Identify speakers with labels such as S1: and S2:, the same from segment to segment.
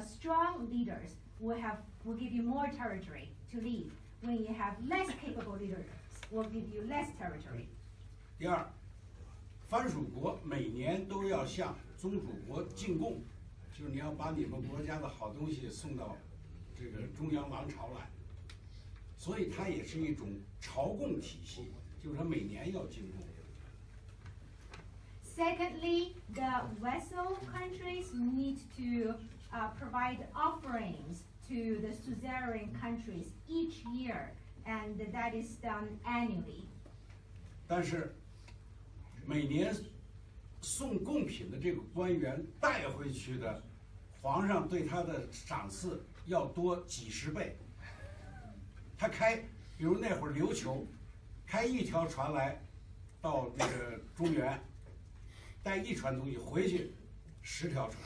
S1: strong leaders will give you more territory to lead. When you have less capable leaders, will give you less territory.
S2: 第二，藩属国每年都要向宗主国进贡，就是你要把你们国家的好东西送到这个中央王朝来，所以它也是一种朝贡体系，就是它每年要进贡。
S1: Secondly, the vassal countries need to provide offerings to the suzerain countries each year, and that is done annually.
S2: 但是每年送贡品的这个官员带回去的，皇上对他的赏赐要多几十倍。他比如那会儿琉球，开一条船来到那个中原，带一船东西回去10条船。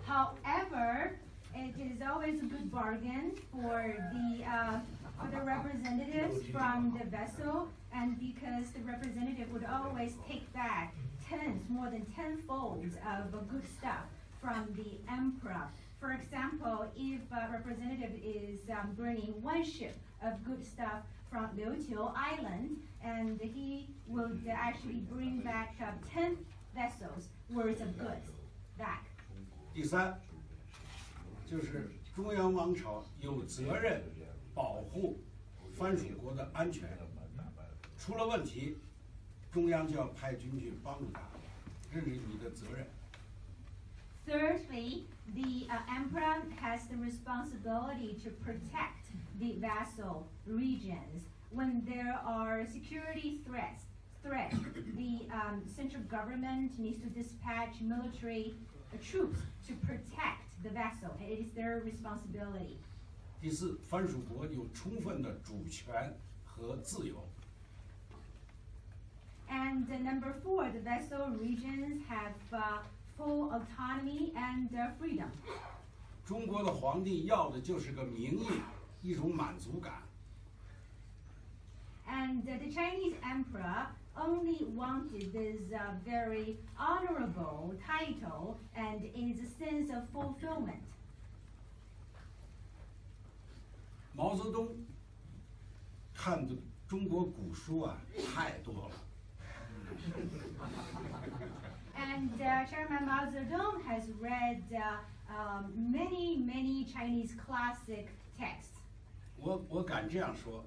S1: However, it is always a good bargain for the representatives from the vessel, and because the representative would always take back more than tenfolds of good stuff from the emperor. For example, if a representative is bringing one ship of good stuff from Liuqiu Island, and he would actually bring back 10 vessels worth of goods back.
S2: 第三，就是中央王朝有责任保护藩属国的安全，出了问题，中央就要派军去帮助他，这是你的责任。
S1: Thirdly, the emperor has the responsibility to protect the vassal regions. When there are security threats, the central government needs to dispatch military troops to protect the vassal. It is their responsibility.
S2: 第四，藩属国有充分的主权和自由。
S1: And number 4, the vassal regions have full autonomy and freedom.
S2: 中国的皇帝要的就是个名义，一种满足感。
S1: And the Chinese emperor only wanted this very honorable title and is a sense of fulfillment.
S2: 毛泽东看的中国古书啊，太多了。
S1: And Chairman Mao Zedong has read many Chinese classic texts.
S2: 我敢这样说，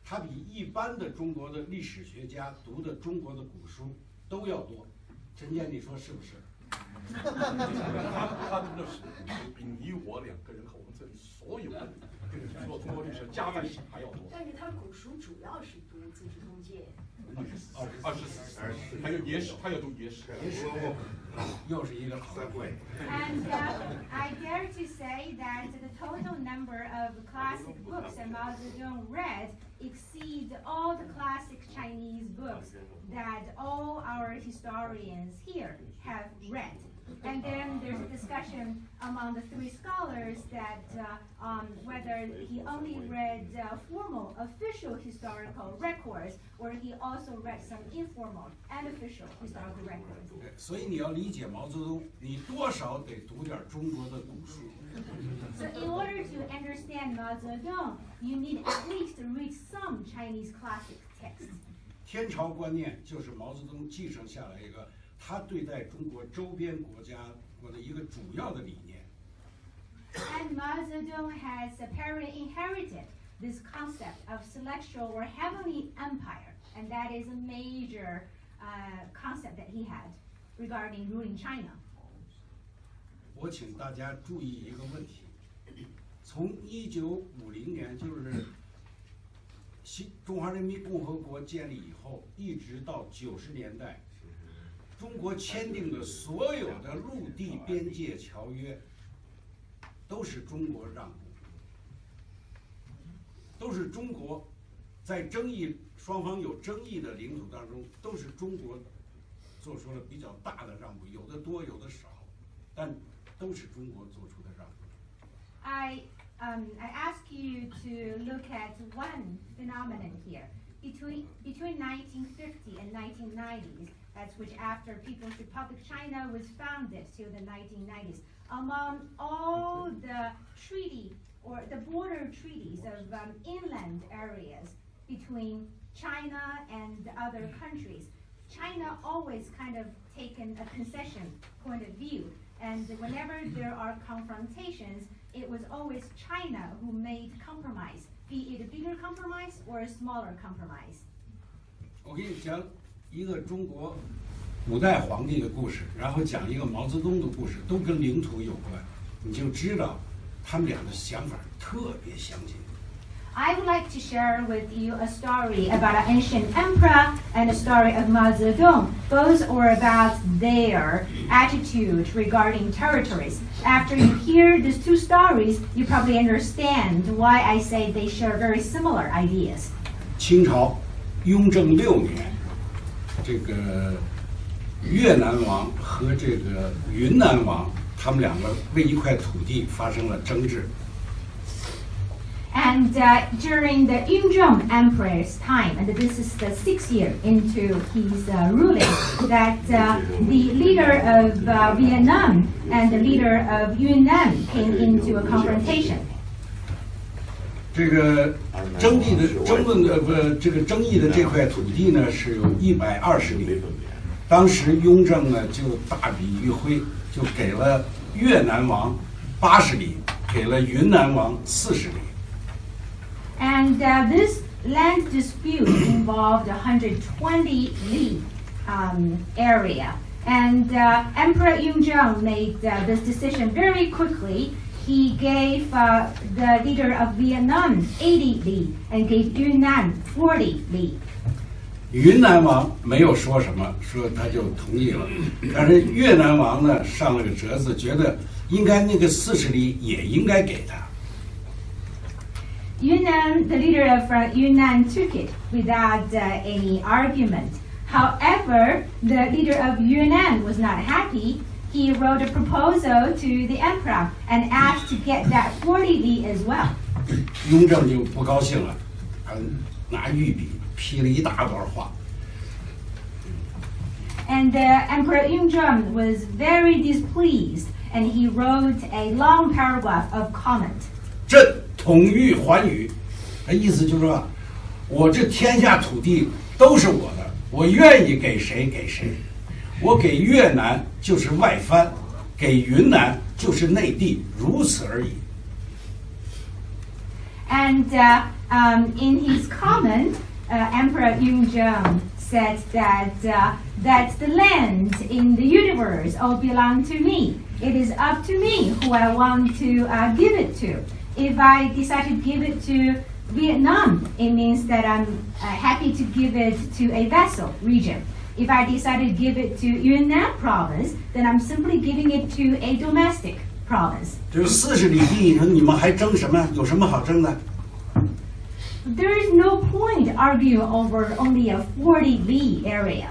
S2: 他比一般的中国的历史学家读的中国的古书都要多。陈坚，你说是不是？
S3: 他读的史比你我2个人和我们这里所有的做中国历史加在一起还要多。
S4: 但是他古书主要是读《资治通鉴》。
S3: 24，还有野史，他要读野史。
S2: 又是一个词汇。
S1: And I dare to say that the total number of classic books that Mao Zedong read exceed all the classic Chinese books that all our historians here have read. And then there's a discussion among the 3 scholars that whether he only read formal, official historical records, or he also read some informal and official historical records.
S2: 所以你要理解毛泽东，你多少得读点中国的古书。
S1: So in order to understand Mao Zedong, you need at least to read some Chinese classic texts.
S2: 天朝观念就是毛泽东继承下来一个他对待中国周边国家的一个主要的理念。
S1: And Mao Zedong has apparently inherited this concept of celestial or heavenly empire, and that is a major concept that he had regarding ruling China.
S2: 我请大家注意一个问题：从1950年，就是中华人民共和国建立以后，一直到90年代，中国签订的所有的陆地边界条约，都是中国让步，都是中国在双方有争议的领土当中，都是中国做出了比较大的让步，有的多，有的少，但都是中国做出的让步。
S1: I ask you to look at one phenomenon here. Between 1950 and 1990s, that's which after People's Republic China was founded till the 1990s, among all the treaty or the border treaties of inland areas between China and other countries. China always kind of taken a concession point of view, and whenever there are confrontations, it was always China who made compromise, be it a bigger compromise or a smaller compromise.
S2: 我给你讲一个中国古代皇帝的故事，然后讲一个毛泽东的故事，都跟领土有关，你就知道他们俩的想法特别相近。
S1: I would like to share with you a story about an ancient emperor and a story of Mao Zedong. Both are about their attitude regarding territories. After you hear these two stories, you probably understand why I say they share very similar ideas.
S2: 清朝雍正6年，这个越南王和这个云南王，他们两个为一块土地发生了争执。
S1: And during the Yunzhong Emperor's time, and this is the 6th year into his ruling, that the leader of Vietnam and the leader of Yunnan came into a confrontation.
S2: 这个争议的这块土地呢是有120里，当时雍正呢就大笔一挥，就给了越南王80里，给了云南王40里。
S1: And this land dispute involved 120 li area. And Emperor Yunzhong made this decision very quickly. He gave the leader of Vietnam 80 li and gave Yunnan 40 li.
S2: 云南王没有说什么，说他就同意了。但是越南王呢上了个折子，觉得应该那个40里也应该给他。
S1: Yunnan, the leader of Yunnan took it without any argument. However, the leader of Yunnan was not happy. He wrote a proposal to the emperor and asked to get that 40 li as well.
S2: 雍正就不高兴了，他拿御笔批了一大段话。
S1: And Emperor Yunzhong was very displeased, and he wrote a long paragraph of comment.
S2: 朕统御寰宇，意思就是说，我这天下土地都是我的，我愿意给谁给谁。我给越南就是外藩，给云南就是内地，如此而已。
S1: And in his comment, Emperor Yunzhong said that the land in the universe all belong to me. It is up to me who I want to give it to. If I decide to give it to Vietnam, it means that I'm happy to give it to a vassal region. If I decide to give it to Yunnan province, then I'm simply giving it to a domestic province.
S2: 这40里地，你们还争什么？有什么好争的？
S1: There is no point arguing over only a 40 li area.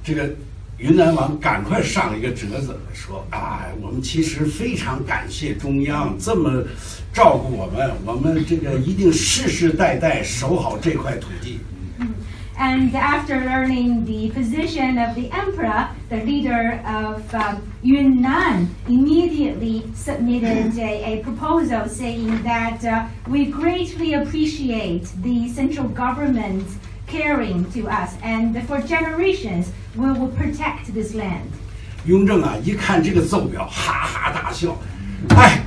S2: 这个云南王赶快上一个折子，说啊，我们其实非常感谢中央这么照顾我们，我们这个一定世世代代守好这块土地。
S1: And after learning the position of the emperor, the leader of Yunnan immediately submitted a proposal saying that we greatly appreciate the central government caring to us, and for generations we will protect this land.
S2: 雍正啊，一看这个奏表，哈哈大笑，哎，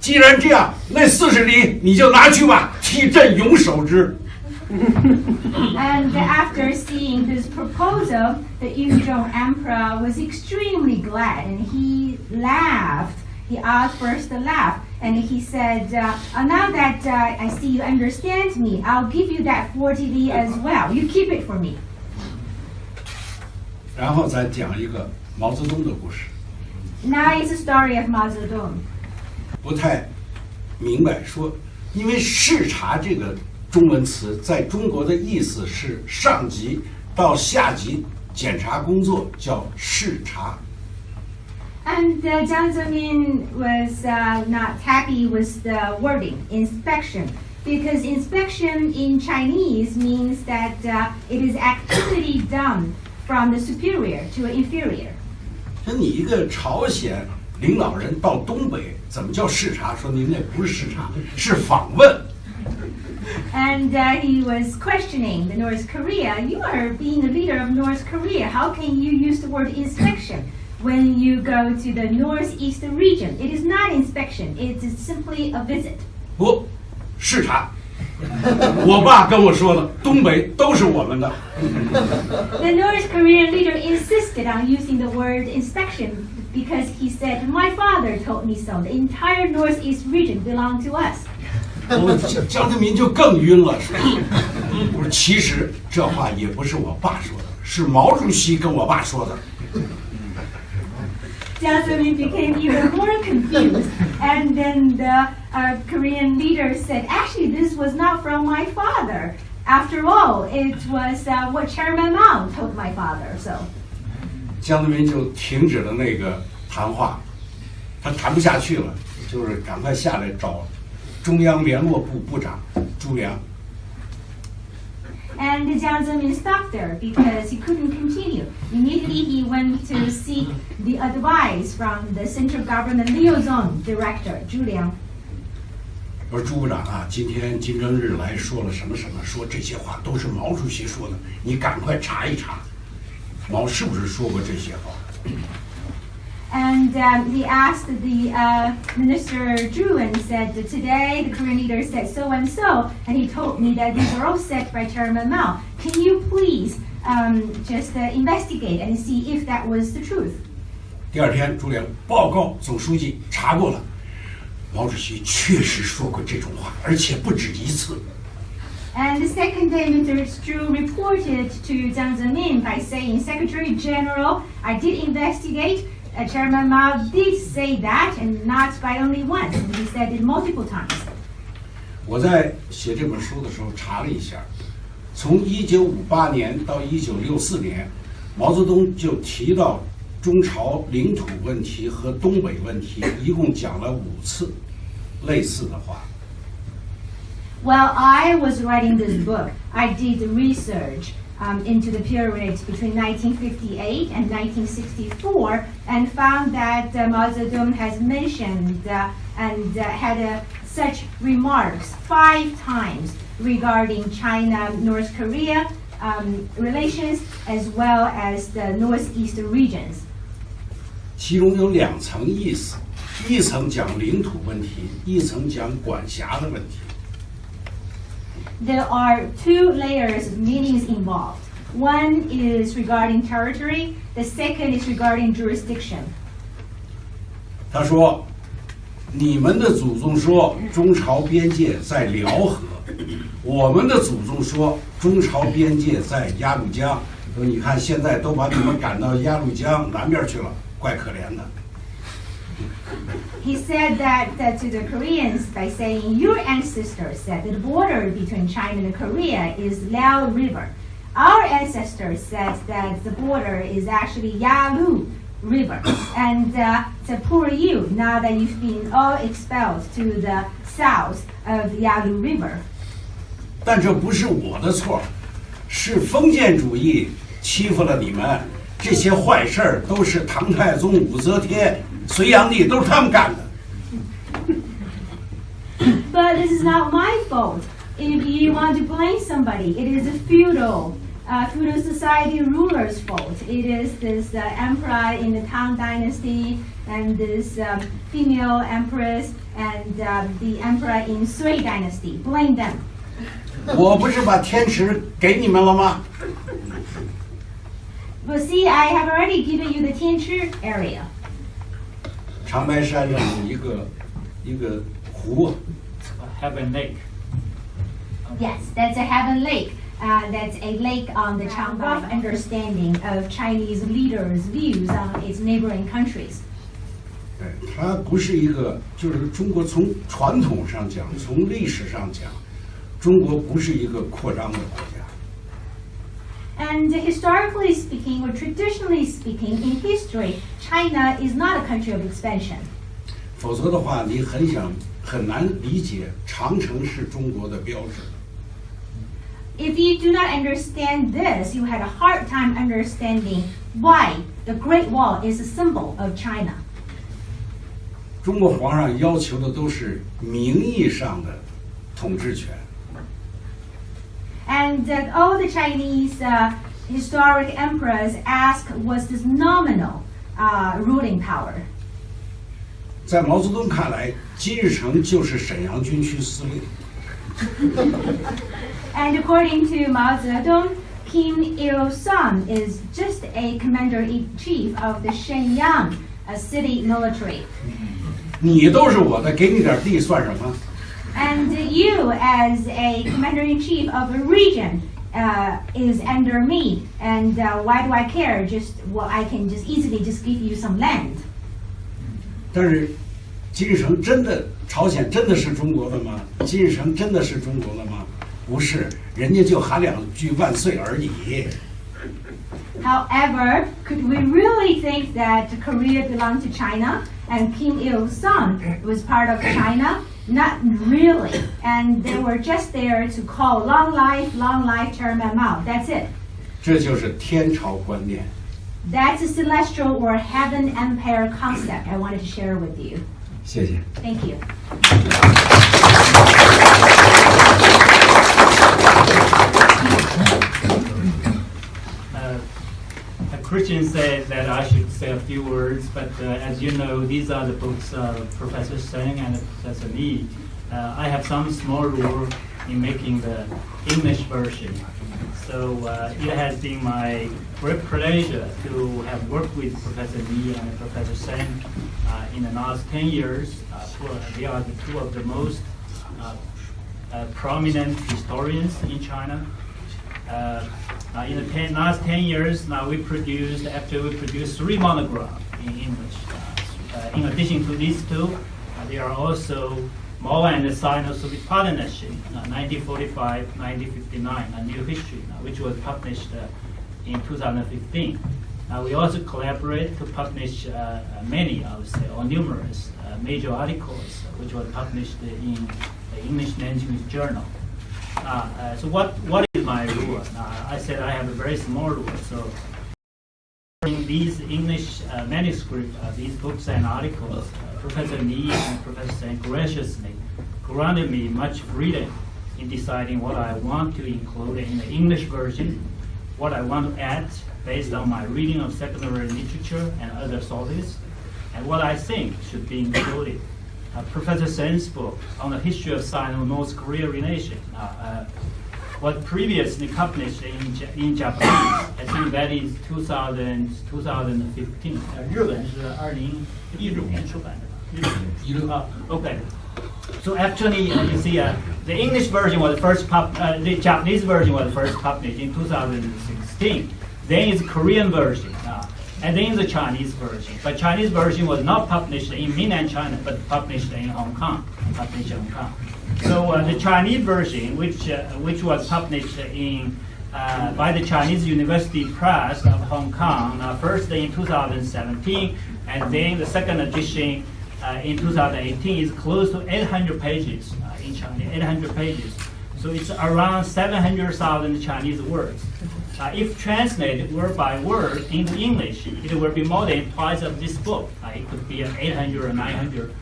S2: 既然这样，那40里你就拿去吧，替朕永守之。
S1: And after seeing this proposal, the Yunzhong emperor was extremely glad, and he laughed. He outburst a laugh, and he said, now that I see you understand me, I'll give you that 40 li as well. You keep it for me.
S2: 然后再讲一个毛泽东的故事。
S1: Now it's the story of Mao Zedong.
S2: 不太明白，说因为视察这个中文词在中国的意思是上级到下级检查工作叫视察。
S1: And Jiang Zemin was not happy with the wording, inspection, because inspection in Chinese means that it is activity done from the superior to an inferior.
S2: 那你一个朝鲜领导人到东北怎么叫视察？说您那不是视察，是访问。
S1: And he was questioning the North Korea. You are being a leader of North Korea. How can you use the word inspection when you go to the northeast region? It is not inspection. It is simply a visit.
S2: 不，视察。我爸跟我说的，东北都是我们的。
S1: The North Korean leader insisted on using the word inspection because he said, "My father told me so. The entire northeast region belonged to us."
S2: 江泽民就更晕了，是吧？我说其实这话也不是我爸说的，是毛主席跟我爸说的。
S1: Jiang Zemin became even more confused, and then the Korean leader said, "Actually, this was not from my father. After all, it was what Chairman Mao told my father." So.
S2: 江泽民就停止了那个谈话，他谈不下去了，就是赶快下来找中央联络部部长朱良。
S1: And Jiang Zemin stopped there because he couldn't continue. Immediately he went to seek the advice from the Central Government Liaison Director, Zhu Liang.
S2: 我说朱部长啊，今天金正日来说了什么什么，说这些话都是毛主席说的，你赶快查一查，毛是不是说过这些话？
S1: And he asked the Minister Zhu and said, "Today the Korean leader said so and so, and he told me that these were all said by Chairman Mao. Can you please just investigate and see if that was the truth?"
S2: 第二天，朱良报告总书记查过了，毛主席确实说过这种话，而且不止一次。
S1: And the second day, Mr. Zhu reported to Jiang Zemin by saying, "Secretary General, I did investigate. Chairman Mao did say that, and not by only once. He said it multiple times."
S2: 我在写这本书的时候查了一下，从1958年到1964年，毛泽东就提到中朝领土问题和东北问题，一共讲了5次类似的话。
S1: While I was writing this book, I did research into the period between 1958 and 1964 and found that Mao Zedong has mentioned and had such remarks 5 times regarding China-North Korea relations as well as the northeast regions.
S2: 其中有2层意思，一层讲领土问题，一层讲管辖的问题。
S1: There are 2 layers of meanings involved. One is regarding territory, the second is regarding jurisdiction.
S2: 他说：“你们的祖宗说中朝边界在辽河，我们的祖宗说中朝边界在鸭绿江。说你看现在都把你们赶到鸭绿江南边去了，怪可怜的。”
S1: He said that to the Koreans by saying, "Your ancestors said that the border between China and Korea is Liao River. Our ancestors said that the border is actually Yalu River. And so poor you, now that you've been all expelled to the south of the Yalu River."
S2: 但这不是我的错，是封建主义欺负了你们。这些坏事儿都是唐太宗、武则天、隋炀帝都是他们干的。
S1: But this is not my fault. If you want to blame somebody, it is a feudal society ruler's fault. It is this emperor in the Tang Dynasty and this female empress and the emperor in Sui Dynasty. Blame them.
S2: 我不是把天池给你们了吗？
S1: But see, I have already given you the Tianchi area.
S2: 长白山上有一个湖。
S5: Heaven Lake.
S1: Yes, that's a Heaven Lake. That's a lake on the Changbai. Rough understanding of Chinese leaders' views on its neighboring countries.
S2: 对，它不是一个，就是中国从传统上讲，从历史上讲，中国不是一个扩张的国家。
S1: And historically speaking, or traditionally speaking, in history, China is not a country of expansion.
S2: 否则的话，你很难理解长城是中国的标志。
S1: If you do not understand this, you had a hard time understanding why the Great Wall is a symbol of China.
S2: 中国皇上要求的都是名义上的统治权。
S1: And that all the Chinese historic emperors asked was this nominal ruling power.
S2: 在毛泽东看来，金日成就是沈阳军区司令。
S1: And according to Mao Zedong, Kim Il-sung is just a commander-in-chief of the Shenyang city military.
S2: 你都是我的，给你点地算什么？
S1: And you, as a commander-in-chief of a region, is under me. And why do I care? I can just easily just give you some land.
S2: 但是金日成真的，朝鲜真的是中国的吗？金日成真的是中国的吗？不是，人家就喊2句万岁而已。
S1: However, could we really think that Korea belonged to China and Kim Il-sung was part of China? Not really. And they were just there to call long life, Chairman Mao. That's it.
S2: 这就是天朝观念。
S1: That's a celestial or heaven empire concept I wanted to share with you.
S2: 谢谢。
S1: Thank you.
S5: Christian said that I should say a few words, but as you know, these are the books of Professor Seng and Professor Li. I have some small role in making the English version. So it has been my great pleasure to have worked with Professor Li and Professor Seng in the last 10 years. They are the two of the most prominent historians in China. In the last 10 years, after we produced 3 monographs in English. In addition to these two, there are also Mao and the Sino-Soviet Partnership, 1945-1959, a new history, which was published in 2015. We also collaborate to publish many, I would say, or numerous major articles, which were published in the English Language Journal. So what is my rule? I said I have a very small rule. So in these English manuscripts, these books and articles, Professor Li and Professor Seng graciously granted me much freedom in deciding what I want to include in the English version, what I want to add based on my reading of secondary literature and other sources, and what I think should be included. Professor Seng's book on the history of Sino-North Korea relations was previously published in Japanese. I think that is 2015. 日本是2016年出版的。Okay. So actually, you see, the English version was first the Japanese version was first published in 2016. Then is Korean version. And then the Chinese version. But Chinese version was not published in mainland China, but published in Hong Kong. So the Chinese version, which was published by the Chinese University Press of Hong Kong, first in 2017, and then the second edition in 2018 is close to 800 pages in China, 800 pages. So it's around 700,000 Chinese words. If translated word by word into English, it will be more than twice of this book. It could be 800 or 900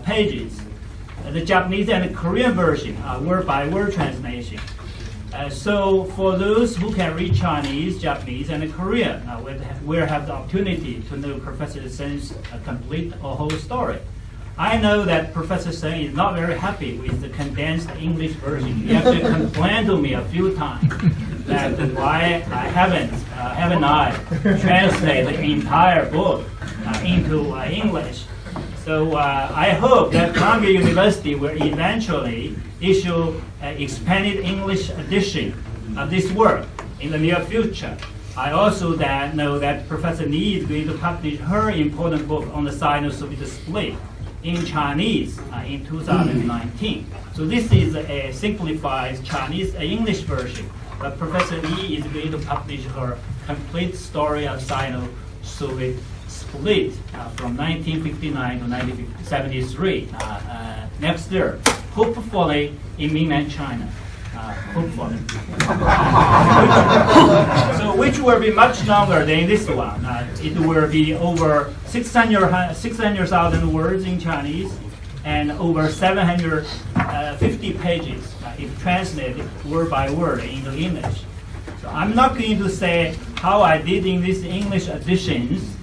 S5: pages. The Japanese and the Korean version are word by word translation. So for those who can read Chinese, Japanese, and Korean, we'll have the opportunity to know Professor Seng's complete or whole story. I know that Professor Seng is not very happy with the condensed English version. He actually complained to me a few times that why haven't I translated the entire book into English. So I hope that Columbia University will eventually issue an expanded English edition of this work in the near future. I also know that Professor Li is going to publish her important book on the Sino-Soviet split in Chinese in 2019. So this is a simplified Chinese English version. But Professor Li is going to publish her complete story of Sino-Soviet split from 1959 to 1973 next year, hopefully in mainland China. hopefully. So which will be much longer than this one. It will be over 600,000 words in Chinese and over 750 pages if translated word by word into English. So I'm not going to say how I did in these English editions.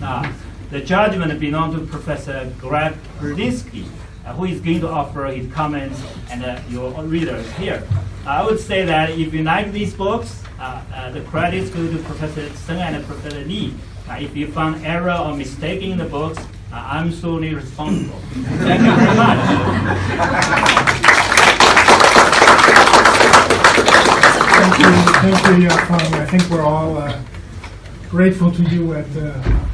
S5: The judgment belongs to Professor Greg Berdinsky, who is going to offer his comments and your readers here. I would say that if you like these books, the credits go to Professor Seng and Professor Li. If you found error or mistake in the books, I'm solely responsible. Thank you very much.
S6: Thank you, Fang. I think we're all grateful to you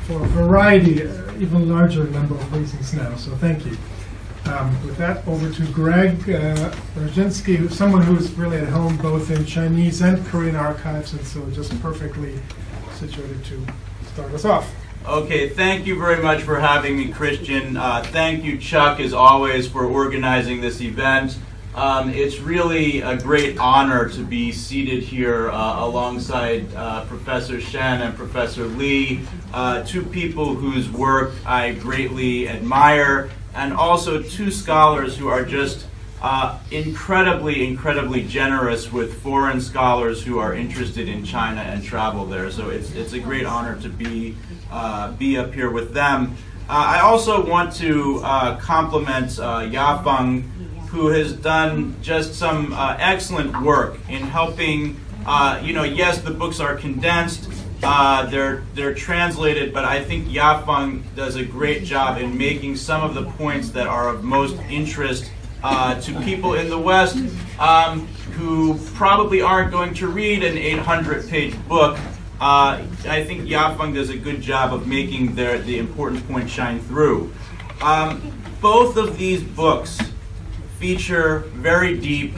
S6: for a variety, even larger number of reasons now. So thank you. With that, over to Greg Berdinsky, who's someone who's really at home both in Chinese and Korean archives, and so just perfectly situated to start us off.
S7: Okay, thank you very much for having me, Christian. Thank you, Chuck, as always, for organizing this event. It's really a great honor to be seated here alongside Professor Shen and Professor Li, two people whose work I greatly admire, and also two scholars who are just incredibly generous with foreign scholars who are interested in China and travel there. So it's a great honor to be up here with them. I also want to compliment Yafeng, who has done just some excellent work in helping, yes, the books are condensed, they're translated, but I think Yafeng does a great job in making some of the points that are of most interest to people in the West who probably aren't going to read an 800-page book. I think Yafeng does a good job of making the important points shine through. Both of these books feature very deep,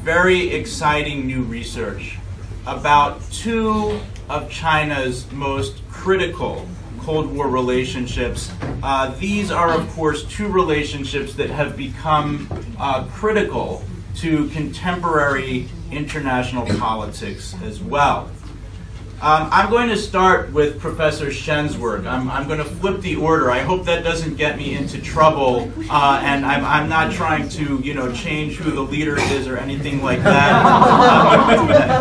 S7: very exciting new research about two of China's most critical Cold War relationships. These are, of course, two relationships that have become critical to contemporary international politics as well. I'm going to start with Professor Shen's work. I'm going to flip the order. I hope that doesn't get me into trouble, and I'm not trying to, change who the leader is or anything like that.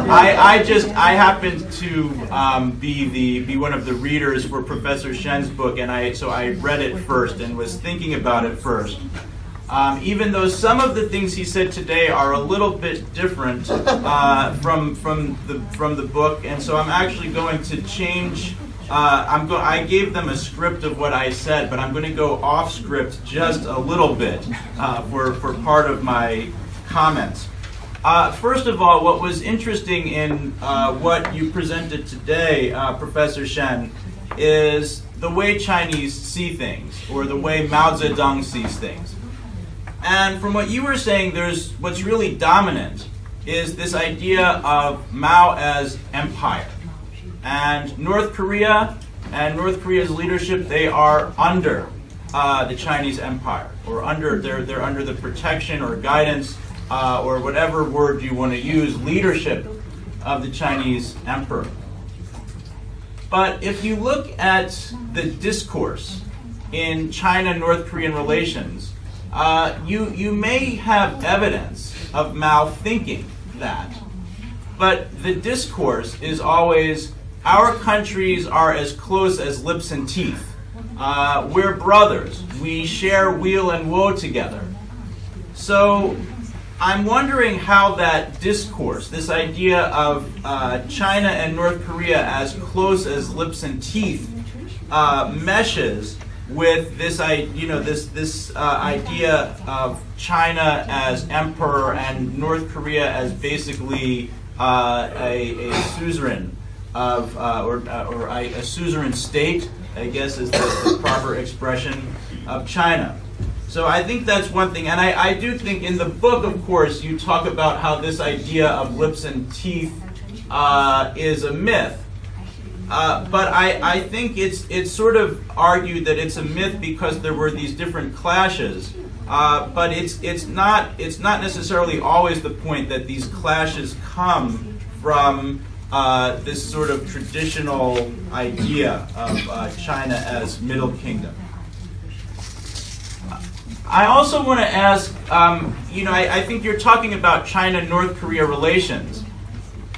S7: I happen to be one of the readers for Professor Shen's book, and so I read it first and was thinking about it first. Even though some of the things he said today are a little bit different from the book, and so I'm actually going to change. I gave them a script of what I said, but I'm going to go off script just a little bit for part of my comments. First of all, what was interesting in what you presented today, Professor Shen, is the way Chinese see things, or the way Mao Zedong sees things. And from what you were saying, what's really dominant is this idea of Mao as empire. And North Korea and North Korea's leadership, they are under the Chinese empire, or they're under the protection or guidance, or whatever word you want to use, leadership of the Chinese emperor. But if you look at the discourse in China-North Korean relations, you may have evidence of Mao thinking that, but the discourse is always, our countries are as close as lips and teeth. We're brothers. We share weal and woe together. So I'm wondering how that discourse, this idea of China and North Korea as close as lips and teeth, meshes with this idea of China as emperor and North Korea as basically a suzerain of or a suzerain state, I guess is the proper expression of China. So I think that's one thing, and I do think in the book, of course, you talk about how this idea of lips and teeth is a myth. But I think it's sort of argued that it's a myth because there were these different clashes but it's not necessarily always the point that these clashes come from this sort of traditional idea of China as Middle Kingdom. I also want to ask, I think you're talking about China-North Korea relations.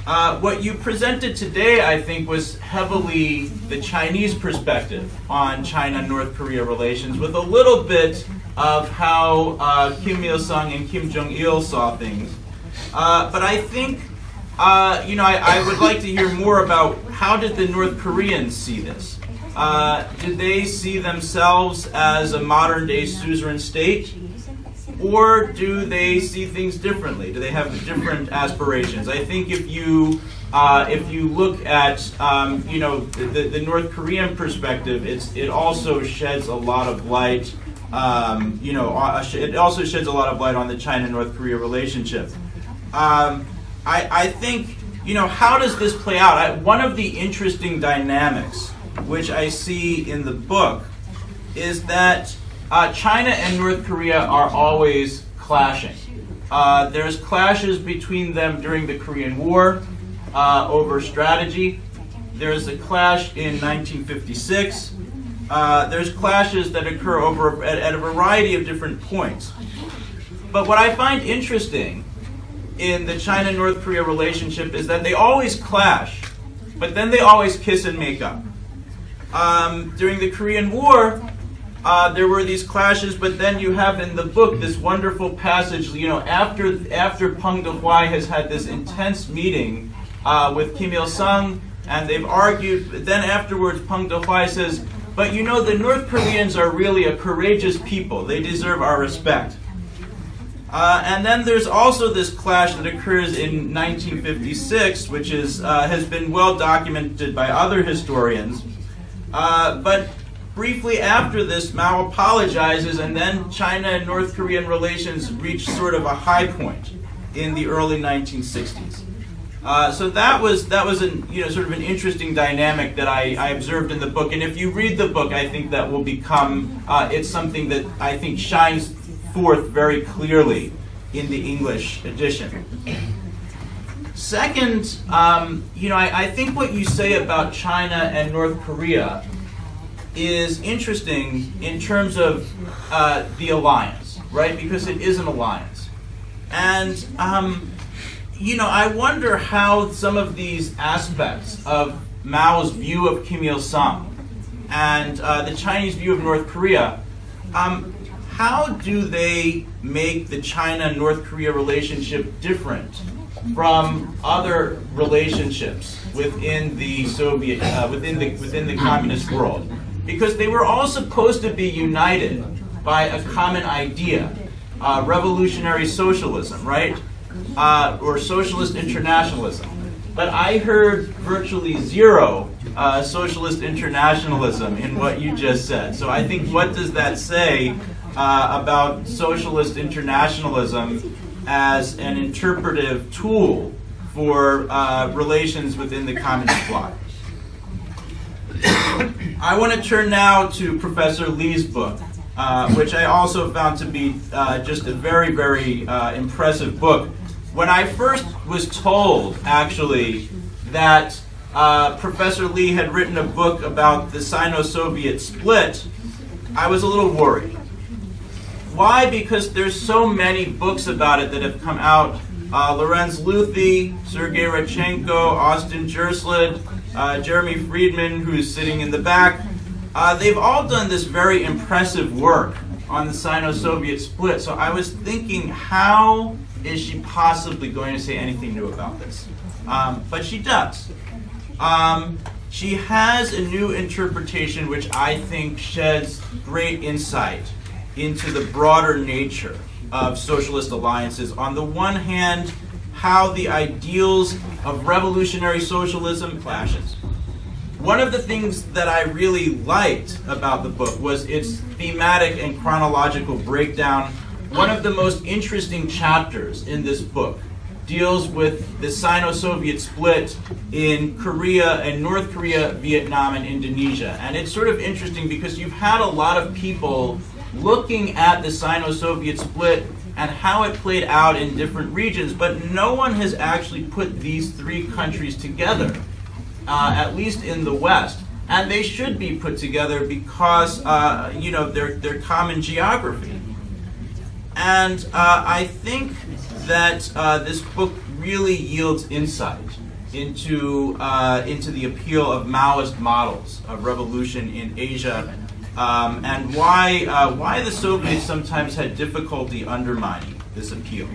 S7: What you presented today, I think, was heavily the Chinese perspective on China-North Korea relations, with a little bit of how Kim Il-sung and Kim Jong-il saw things. But I think, I would like to hear more about how did the North Koreans see this? Did they see themselves as a modern-day suzerain state? Or do they see things differently? Do they have different aspirations? I think if you look at the North Korean perspective, it also sheds a lot of light. It also sheds a lot of light on the China-North Korea relationship. I think, how does this play out? One of the interesting dynamics which I see in the book is that China and North Korea are always clashing. There's clashes between them during the Korean War over strategy. There's a clash in 1956. There's clashes that occur at a variety of different points. But what I find interesting in the China-North Korea relationship is that they always clash, but then they always kiss and make up. During the Korean War, there were these clashes, but then you have in the book this wonderful passage, after Peng Dehuai has had this intense meeting with Kim Il-sung, and they've argued, then afterwards Peng Dehuai says, but the North Koreans are really a courageous people. They deserve our respect. And then there's also this clash that occurs in 1956, which has been well documented by other historians. But briefly after this, Mao apologizes, and then China and North Korean relations reach sort of a high point in the early 1960s. So that was sort of an interesting dynamic that I observed in the book. And if you read the book, I think that will become it's something that I think shines forth very clearly in the English edition. Second, I think what you say about China and North Korea is interesting in terms of the alliance, right? Because it is an alliance. And, I wonder how some of these aspects of Mao's view of Kim Il-sung and the Chinese view of North Korea, how do they make the China-North Korea relationship different from other relationships within the Soviet, within the communist world? Because they were all supposed to be united by a common idea, revolutionary socialism, right? Or socialist internationalism. But I heard virtually zero socialist internationalism in what you just said. So I think, what does that say about socialist internationalism as an interpretive tool for relations within the communist bloc? I want to turn now to Professor Lee's book, which I also found to be just a very, very impressive book. When I first was told, actually, that Professor Lee had written a book about the Sino-Soviet split, I was a little worried. Why? Because there's so many books about it that have come out. Lorenz Luthi, Sergei Radchenko, Austin Jerslid, Jeremy Friedman, who's sitting in the back. They've all done this very impressive work on the Sino-Soviet split. So I was thinking, how is she possibly going to say anything new about this? But she does. She has a new interpretation which I think sheds great insight into the broader nature of socialist alliances. On the one hand, how the ideals of revolutionary socialism clashes. One of the things that I really liked about the book was its thematic and chronological breakdown. One of the most interesting chapters in this book deals with the Sino-Soviet split in Korea and North Korea, Vietnam, and Indonesia. And it's sort of interesting because you've had a lot of people looking at the Sino-Soviet split and how it played out in different regions, but no one has actually put these three countries together, at least in the West. And they should be put together because, they're common geography. And I think that this book really yields insight into the appeal of Maoist models of revolution in Asia, and why the Soviets sometimes had difficulty undermining this appeal.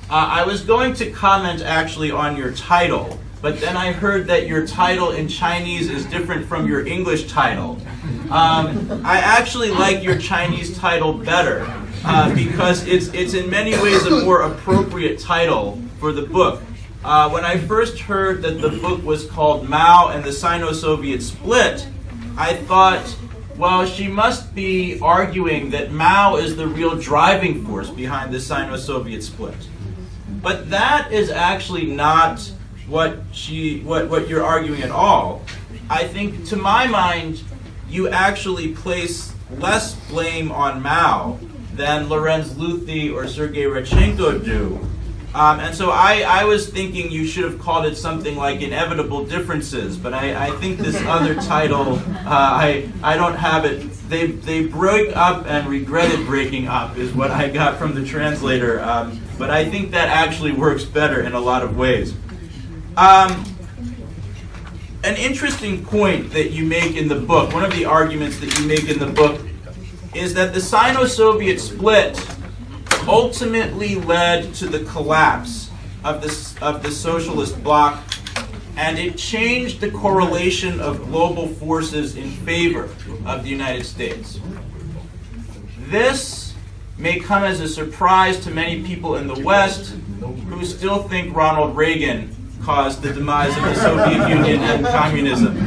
S7: I was going to comment actually on your title, but then I heard that your title in Chinese is different from your English title. I actually like your Chinese title better because it's in many ways a more appropriate title for the book. When I first heard that the book was called Mao and the Sino-Soviet Split, I thought, well, she must be arguing that Mao is the real driving force behind the Sino-Soviet split. But that is actually not what you're arguing at all. I think, to my mind, you actually place less blame on Mao than Lorenz Luthi or Sergei Radchenko do. And so I was thinking you should have called it something like Inevitable Differences, but I think this other title, I don't have it. They broke up and regretted breaking up is what I got from the translator, but I think that actually works better in a lot of ways. An interesting point that you make in the book, one of the arguments that you make in the book, is that the Sino-Soviet split ultimately led to the collapse of the socialist bloc, and it changed the correlation of global forces in favor of the United States. This may come as a surprise to many people in the West who still think Ronald Reagan caused the demise of the Soviet Union and communism.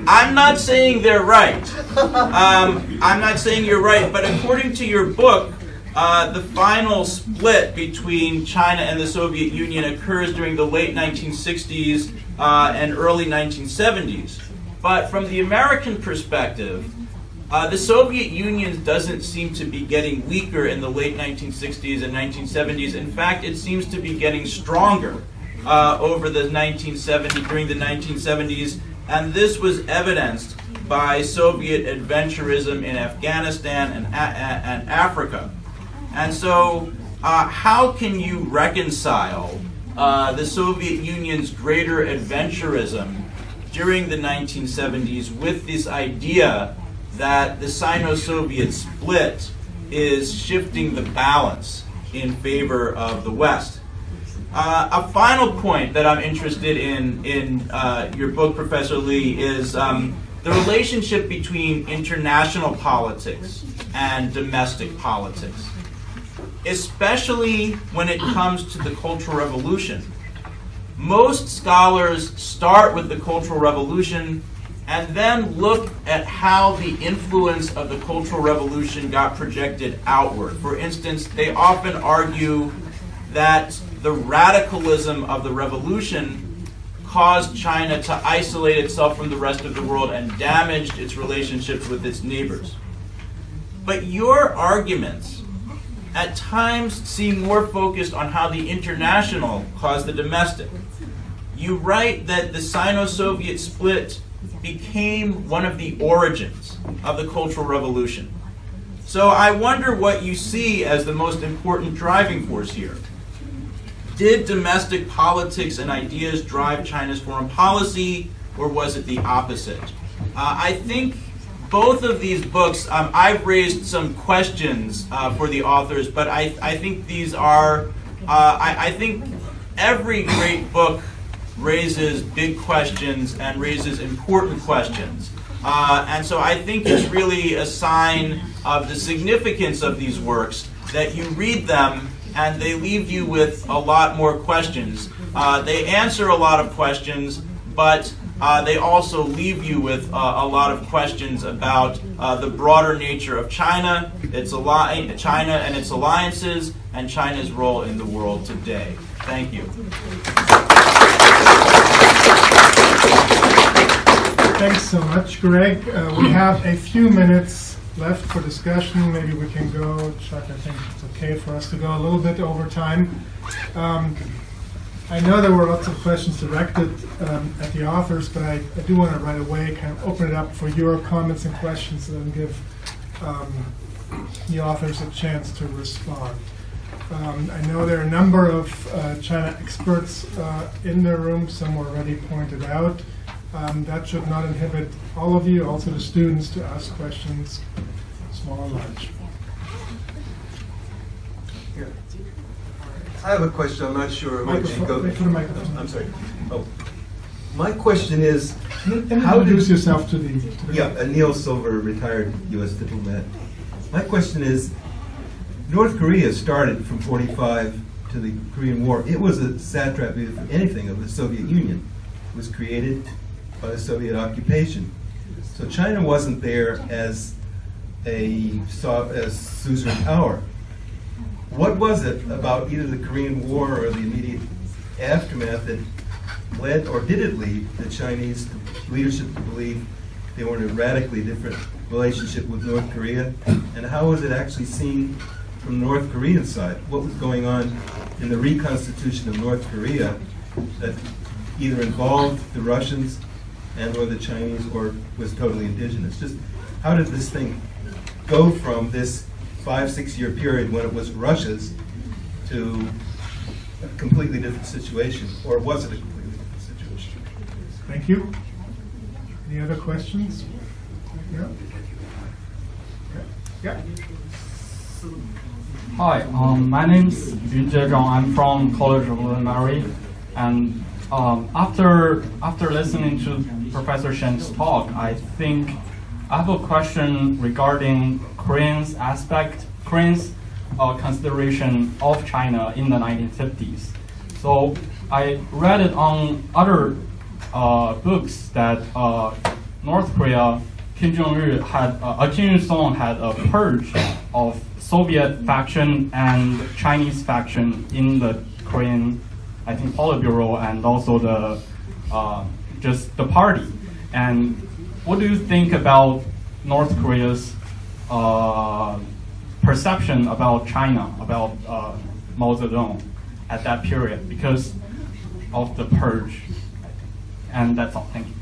S7: I'm not saying they're right. I'm not saying you're right, but according to your book, the final split between China and the Soviet Union occurs during the late 1960s and early 1970s. But from the American perspective, the Soviet Union doesn't seem to be getting weaker in the late 1960s and 1970s. In fact, it seems to be getting stronger during the 1970s, and this was evidenced by Soviet adventurism in Afghanistan and Africa. And so, how can you reconcile the Soviet Union's greater adventurism during the 1970s with this idea that the Sino-Soviet split is shifting the balance in favor of the West? A final point that I'm interested in your book, Professor Lee, is the relationship between international politics and domestic politics, especially when it comes to the Cultural Revolution. Most scholars start with the Cultural Revolution and then look at how the influence of the Cultural Revolution got projected outward. For instance, they often argue that the radicalism of the revolution caused China to isolate itself from the rest of the world and damaged its relationships with its neighbors. But your arguments at times seem more focused on how the international caused the domestic. You write that the Sino-Soviet split became one of the origins of the Cultural Revolution. So I wonder what you see as the most important driving force here. Did domestic politics and ideas drive China's foreign policy, or was it the opposite? I think both of these books, I've raised some questions for the authors, but I think these are, I think every great book raises big questions and raises important questions. And so I think it's really a sign of the significance of these works that you read them and they leave you with a lot more questions. They answer a lot of questions, but they also leave you with a lot of questions about the broader nature of China, China and its alliances, and China's role in the world today. Thank you.
S6: Thanks so much, Greg. We have a few minutes left for discussion. Maybe we can go, Chuck, I think it's okay for us to go a little bit over time. I know there were lots of questions directed at the authors, but I do want to right away kind of open it up for your comments and questions and give the authors a chance to respond. I know there are a number of China experts in the room, some were already pointed out. That should not inhibit all of you, also the students, to ask questions, small or large.
S8: Yeah. I have a question. I'm not sure which should go.
S6: Wait for the microphone.
S8: I'm sorry. Oh, my question is,
S6: How introduce yourself to the
S8: yeah, Neil Silver, retired U.S. diplomat. My question is, North Korea started from 45 to the Korean War. It was a satrapy, if anything, of the Soviet Union. It was created by the Soviet occupation. So China wasn't there as suzerain power. What was it about either the Korean War or the immediate aftermath that led, or did it lead, the Chinese leadership to believe they were in a radically different relationship with North Korea? And how was it actually seen from the North Korean side? What was going on in the reconstitution of North Korea that either involved the Russians and or the Chinese, or was totally indigenous? Just how did this thing go from this 5-6 year period when it was Russia's to a completely different situation, or was it a completely different situation?
S6: Thank you. Any other questions? Yeah. Yeah.
S9: Hi, my name is Yun Zhezhong. I'm from College of William and Mary, and after listening to Professor Shen's talk, I think I have a question regarding Koreans' consideration of China in the 1950s. So I read it on other books that North Korea, Kim Il-sung had a purge of Soviet faction and Chinese faction in the Korean, I think, Politburo, and also the just the party. And what do you think about North Korea's perception about China, about Mao Zedong at that period because of the purge? And that's all. Thank you.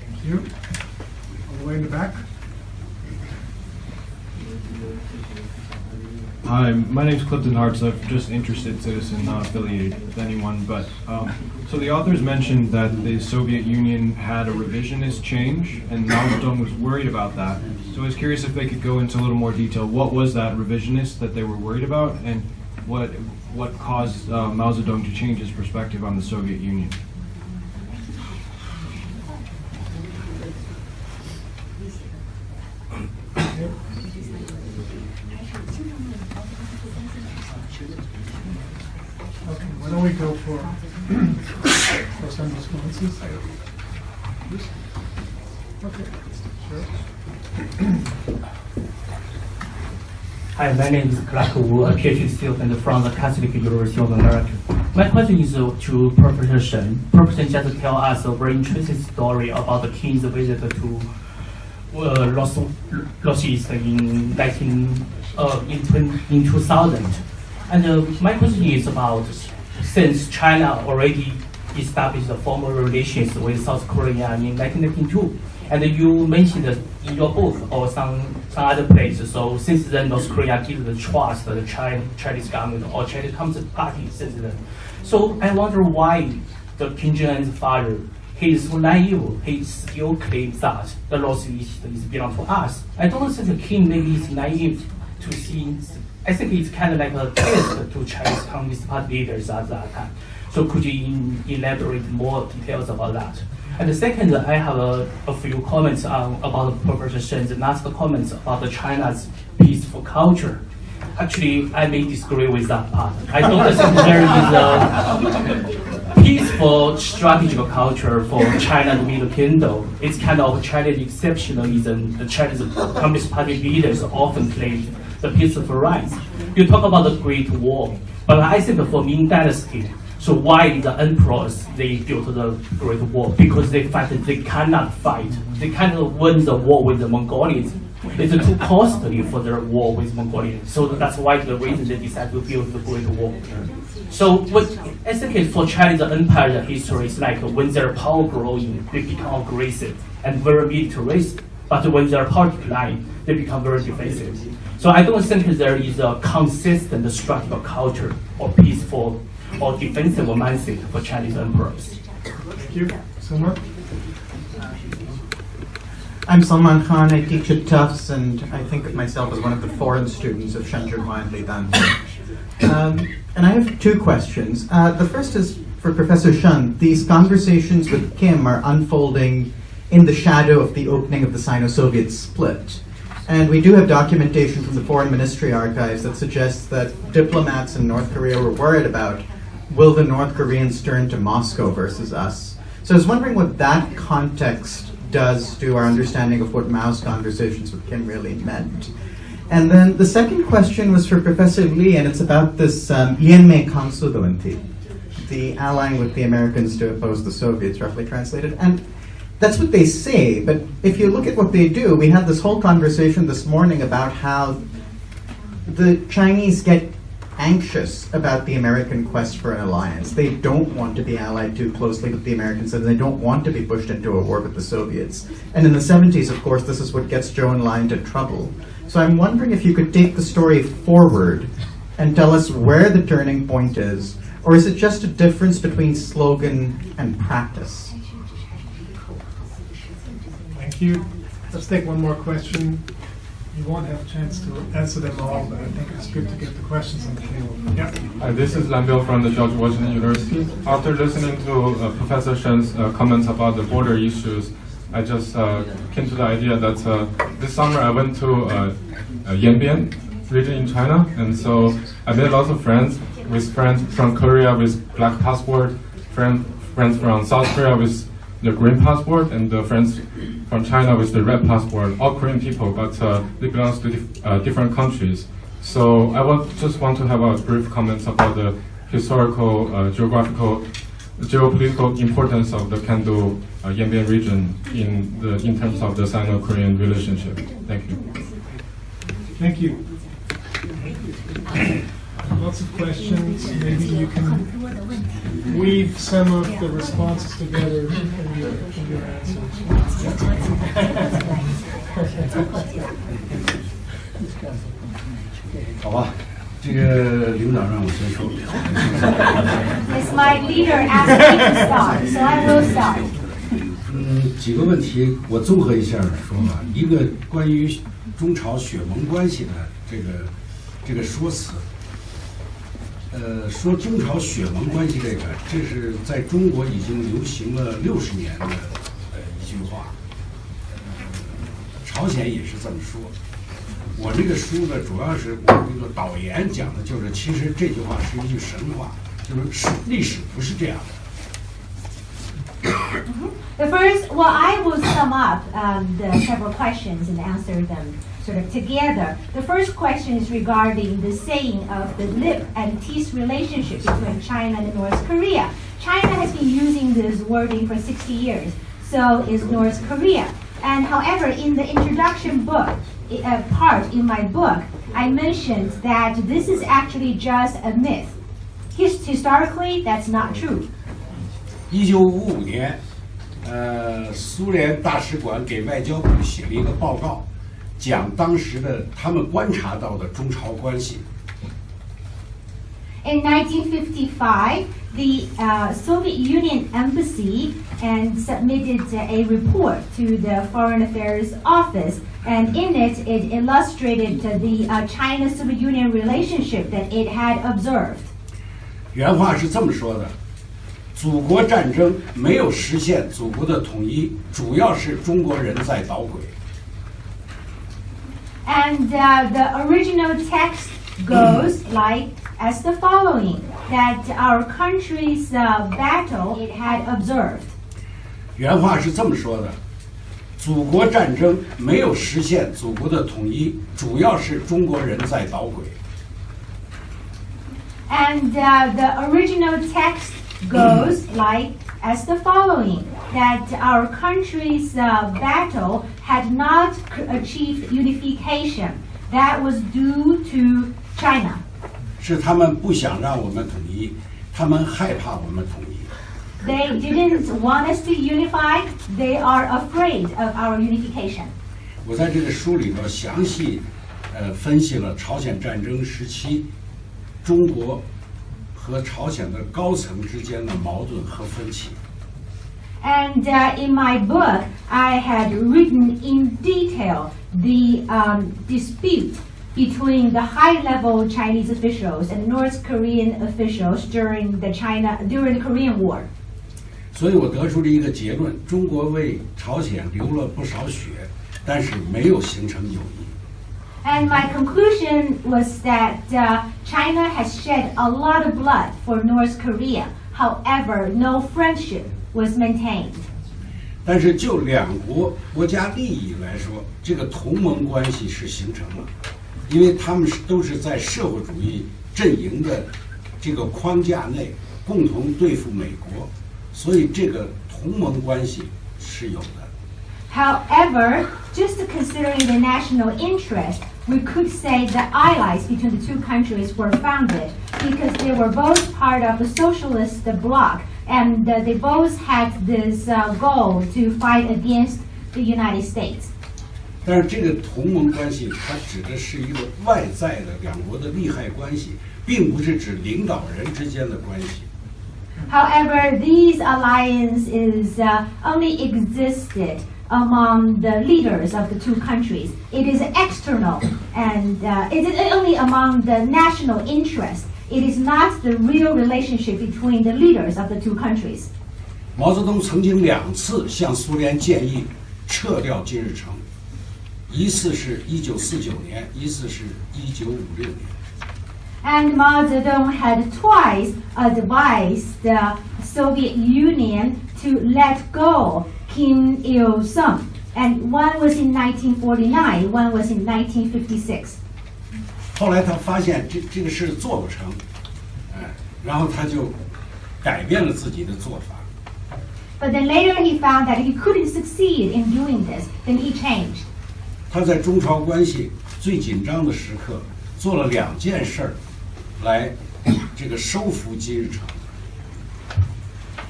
S6: Thank you. All the way in the back.
S10: Hi, my name's Clifton Hartz. I'm just interested citizen, not affiliated with anyone. But so the authors mentioned that the Soviet Union had a revisionist change, and Mao Zedong was worried about that. So I was curious if they could go into a little more detail. What was that revisionist that they were worried about, and what caused Mao Zedong to change his perspective on the Soviet Union?
S6: Okay, why don't we go for some responses? Okay, sure.
S11: Hi, my name is Clark Wu, a PhD student from the Catholic University of America. My question is to Professor Shen. Professor Shen just tell us a very interesting story about the king's visit to Los East in 2000. And my question is about, since China already established formal relations with South Korea in 1992, and you mentioned in your book or some other place, so since then North Korea didn't trust the Chinese government or Chinese Communist Party since then. So I wonder why the Kim Jong-un's father, he is so naive, he still claims that the North East is belong to us. I don't think the king maybe is naive to see. I think it's kind of like a test to Chinese Communist Party leaders at that time. So could you elaborate more details about that? And the second, I have a few comments about Professor Shen's last comments about the China's peaceful culture. Actually, I may disagree with that part. I don't think there is a peaceful strategic culture for China's Middle Kingdom. It's kind of Chinese exceptionalism. The Chinese Communist Party leaders often claim the peaceful rights. You talk about the Great War, but I think for Ming Dynasty, so why the emperors, they built the Great War? Because they fight, they cannot fight. They cannot win the war with the Mongolians it's too costly for their war with Mongolia. So that's why the reason they decided to build the Great Wall. So what as the case for Chinese empire history is like when their power growing, they become aggressive and very militarist. But when their power decline, they become very defensive. So I don't think there is a consistent strategic culture or peaceful or defensive mindset for Chinese emperors.
S6: Thank you. Salman?
S12: I'm Salman Khan. I teach at Tufts, and I think of myself as one of the foreign students of沈志华and Li Danhui. And I have two questions. The first is for Professor Shen. These conversations with Kim are unfolding in the shadow of the opening of the Sino-Soviet split. And we do have documentation from the Foreign Ministry archives that suggests that diplomats in North Korea were worried about, will the North Koreans turn to Moscow versus us? So I was wondering what that context does to our understanding of what Mao's conversations with Kim really meant. And then the second question was for Professor Li, and it's about this Lianmei Kansudoanti, the allying with the Americans to oppose the Soviets, roughly translated. And that's what they say, but if you look at what they do, we had this whole conversation this morning about how the Chinese get anxious about the American quest for an alliance. They don't want to be allied too closely with the Americans, and they don't want to be pushed into a war with the Soviets. And in the 70s, of course, this is what gets Zhou Enlai into trouble. So I'm wondering if you could take the story forward and tell us where the turning point is, or is it just a difference between slogan and practice?
S6: Thank you. Let's take one more question. You won't have a chance to answer them all, but I think it's good to get the questions on the table. Yeah.
S10: This is Lambiel from the George Washington University. After listening to Professor Shen's comments about the border issues, I just came to the idea that this summer I went to Yanbian region in China, and so I made lots of friends from Korea with black passport, friends from South Korea with the green passport, and the friends from China with the red passport, all Korean people, but they belong to different countries. So I just want to have a brief comments about the historical, geographical, geopolitical importance of the Kando Yanbian region in terms of the Sino-Korean relationship. Thank you.
S6: Thank you. Lots of questions. Maybe you can weave some of the responses together in your answers.
S2: 好吧，这个领导让我先说。
S1: It's my leader asked me to start, so I will start.
S2: 几个问题我综合一下说吧。一个关于中朝血盟关系的这个说辞。说中朝血盟关系这是在中国已经流行了60年的一句话，朝鲜也是这么说。我这个书呢，主要是我这个导言讲的就是，其实这句话是一句神话，就是历史不是这样的。
S1: The first, well, I will sum up the several questions and answer them sort of together. The first question is regarding the saying of the lip and teeth relationship between China and North Korea. China has been using this wording for 60 years, so is North Korea. And however, in the introduction book, part in my book, I mentioned that this is actually just a myth. Historically, that's not true.
S2: 1955年，苏联大使馆给外交部写了一个报告，讲当时的他们观察到的中朝关系。
S1: In 1955, the Soviet Union embassy and submitted a report to the Foreign Affairs Office, and in it, it illustrated the China-Soviet Union relationship that it had observed.
S2: 原话是这么说的。祖国战争没有实现祖国的统一，主要是中国人在捣鬼。
S1: And the original text goes like as the following: that our country's battle it had observed.
S2: 原话是这么说的：祖国战争没有实现祖国的统一，主要是中国人在捣鬼。
S1: And the original text goes like as the following: that our country's battle had not achieved unification. That was due to China.
S2: 是他们不想让我们统一，他们害怕我们统一。
S1: They didn't want us to unify. They are afraid of our unification.
S2: 我在这个书里头详细分析了朝鲜战争时期中国和朝鲜的高层之间的矛盾和分歧。
S1: And in my book, I had written in detail the dispute between the high-level Chinese officials and North Korean officials during the Korean War.
S2: 所以我得出了一个结论：中国为朝鲜流了不少血，但是没有形成友谊。
S1: And my conclusion was that China has shed a lot of blood for North Korea. However, no friendship was maintained.
S2: 但是就两国家利益来说，这个同盟关系是形成了，因为他们都是在社会主义阵营的这个框架内共同对付美国，所以这个同盟关系是有的。
S1: However, just considering the national interest, we could say the allies between the two countries were founded because they were both part of the socialist bloc, and they both had this goal to fight against the United States.
S2: 但是这个同盟关系，它指的是一个外在的两国的利害关系，并不是指领导人之间的关系。
S1: However, these alliances only existed among the leaders of the two countries. It is external, and it is only among the national interest. It is not the real relationship between the leaders of the two countries.
S2: 毛泽东曾经2次向苏联建议撤掉金日成，一次是1949年，一次是1956年。
S1: And Mao Zedong had twice advised the Soviet Union to let go Kim Il-sung, and one was in 1949, one was in 1956.
S2: 后来他发现这个事做不成，然后他就改变了自己的做法。
S1: But then later he found that he couldn't succeed in doing this. Then he changed.
S2: 他在中朝关系最紧张的时刻做了2件事儿，来这个收服金日成。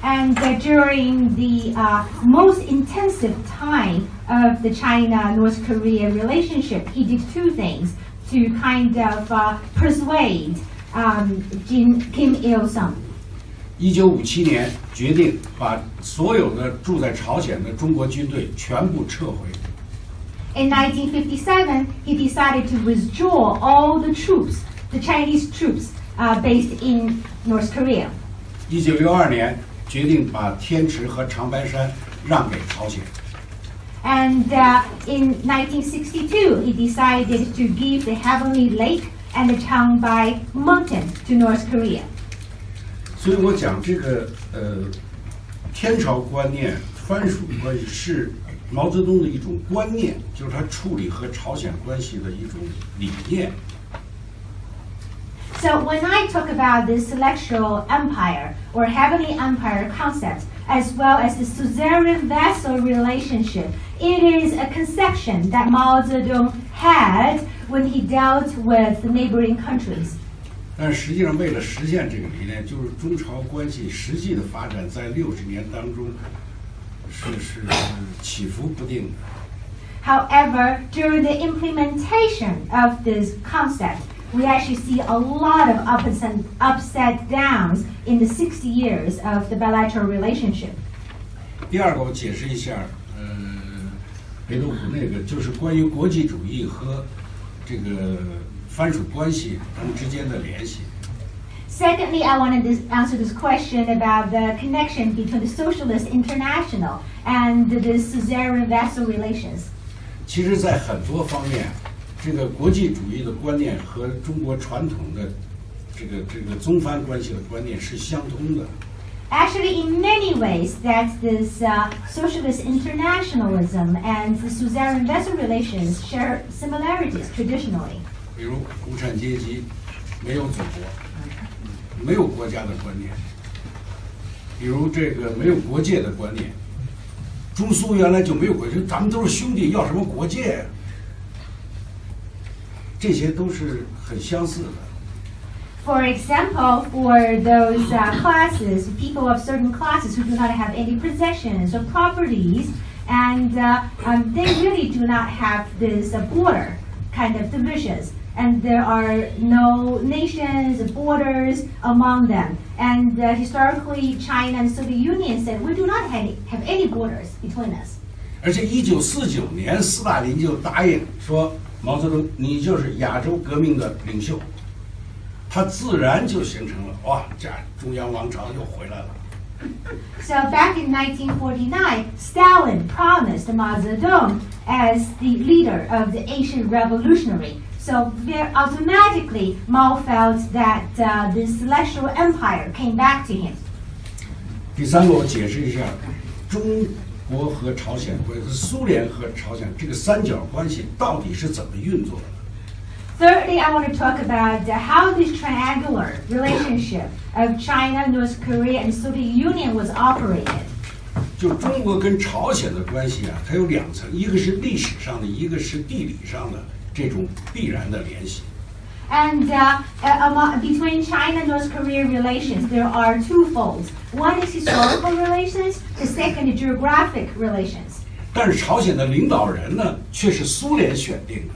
S1: And during the most intensive time of the China-North Korea relationship, he did 2 things to kind of persuade Kim Il-sung.
S2: 1957年决定把所有的住在朝鲜的中国军队全部撤回。
S1: In 1957, he decided to withdraw all the troops, the Chinese troops based in North Korea.
S2: 1962年决定把天池和长白山让给朝鲜。
S1: And in 1962, he decided to give the Heavenly Lake and the Changbai Mountain to North Korea.
S2: 所以我讲这个天朝观念、藩属关系是毛泽东的一种观念，就是他处理和朝鲜关系的一种理念。
S1: So when I talk about the celestial empire or heavenly empire concept, as well as the suzerain vassal relationship, it is a conception that Mao Zedong had when he dealt with the neighboring countries.
S2: 但实际上，为了实现这个理念，就是中朝关系实际的发展在60年当中是起伏不定的。
S1: However, during the implementation of this concept, we actually see a lot of ups and downs in the 60 years of the bilateral relationship.
S2: 第二个，我解释一下，北斗湖那个就是关于国际主义和这个藩属关系等之间的联系。
S1: Secondly, I wanted to answer this question about the connection between the Socialist International and the suzerain vassal relations.
S2: 其实，在很多方面，这个国际主义的观念和中国传统的这个宗藩关系的观念是相通的。
S1: Actually, in many ways, that this socialist internationalism and the suzerain vassal relations share similarities traditionally.
S2: 比如无产阶级没有祖国，没有国家的观念；比如这个没有国界的观念；中苏原来就没有国界，咱们都是兄弟，要什么国界？这些都是很相似的。
S1: For example, for those classes, people of certain classes who do not have any possessions or properties, and they really do not have this border kind of divisions. And there are no nations, borders among them. And historically, China and Soviet Union said, we do not have any borders between us.
S2: 而且1949年，斯大林就答应说，毛泽东，你就是亚洲革命的领袖，他自然就形成了哇，这中央王朝又回来了。
S1: So back in 1949, Stalin promised Mao Zedong as the leader of the Asian Revolutionary. So automatically, Mao felt that the Celestial Empire came back to him.
S2: 第三个，我解释一下中国和朝鲜关系、苏联和朝鲜这个三角关系到底是怎么运作的。
S1: Thirdly, I want to talk about how this triangular relationship of China, North Korea, and Soviet Union was operated.
S2: 就中国跟朝鲜的关系啊，它有两层，一个是历史上的，一个是地理上的这种必然的联系。
S1: And between China and North Korea relations, there are two folds. One is historical relations, the second is geographic relations.
S2: 但是朝鲜的领导人呢，却是苏联选定的。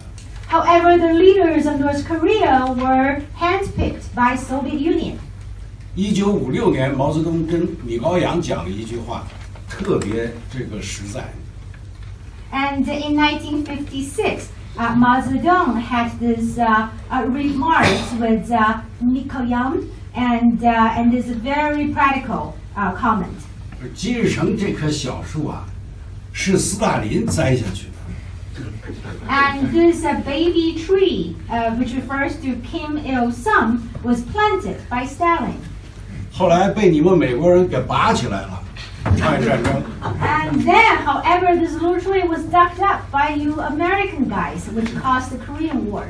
S1: However, the leaders of North Korea were handpicked by Soviet Union.
S2: 1956年，毛泽东跟米高扬讲了一句话，特别这个实在。
S1: And in 1956, Mao Zedong had this remarks with Mikoyan, and this very practical comment.
S2: 金日成这棵小树啊，是斯大林栽下去的。
S1: And this baby tree, which refers to Kim Il-sung, was planted by Stalin.
S2: 后来被你们美国人给拔起来了，抗日战争。
S1: And then, however, this little tree was dug up by you American guys, which caused the Korean War.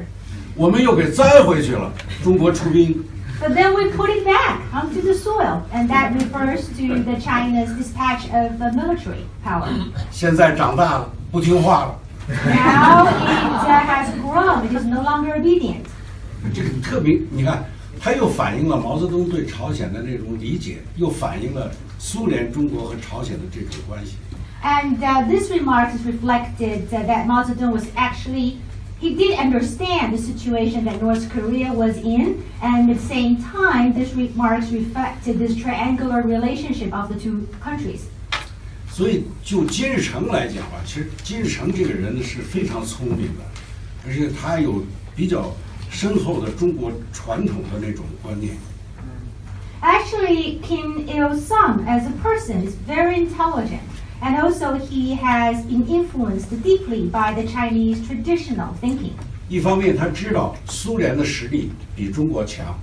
S2: 我们又给栽回去了，中国出兵。
S1: But then we put it back onto the soil, and that refers to the China's dispatch of military power.
S2: 现在长大了，不听话了。
S1: Now it has grown; it is no longer obedient.
S2: 这个特别，你看，它又反映了毛泽东对朝鲜的那种理解，又反映了苏联、中国和朝鲜的这种关系。
S1: And this remark is reflected that Mao Zedong was actually, he did understand the situation that North Korea was in, and at the same time, this remarks reflected this triangular relationship of the two countries.
S2: 所以就金日成来讲吧，其实金日成这个人呢是非常聪明的，而且他有比较深厚的中国传统的那种观念。
S1: Actually, Kim Il-sung as a person is very intelligent, and also he has been influenced deeply by the Chinese traditional thinking.
S2: 一方面，他知道苏联的实力比中国强。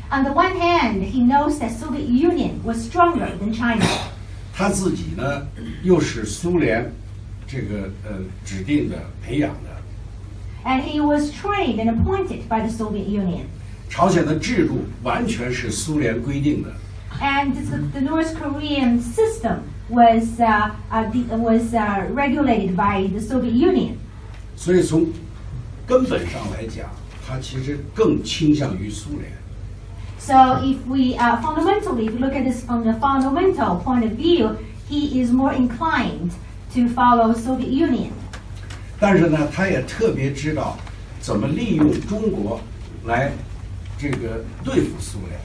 S1: On the one hand, he knows that Soviet Union was stronger than China.
S2: 他自己呢，又是苏联这个指定的培养的。
S1: And he was trained and appointed by the Soviet Union.
S2: 朝鲜的制度完全是苏联规定的。
S1: And the North Korean system was regulated by the Soviet Union.
S2: 所以从根本上来讲，他其实更倾向于苏联。
S1: So if we fundamentally, if we look at this from the fundamental point of view, he is more inclined to follow Soviet Union.
S2: 但是呢，他也特别知道怎么利用中国来这个对付苏联。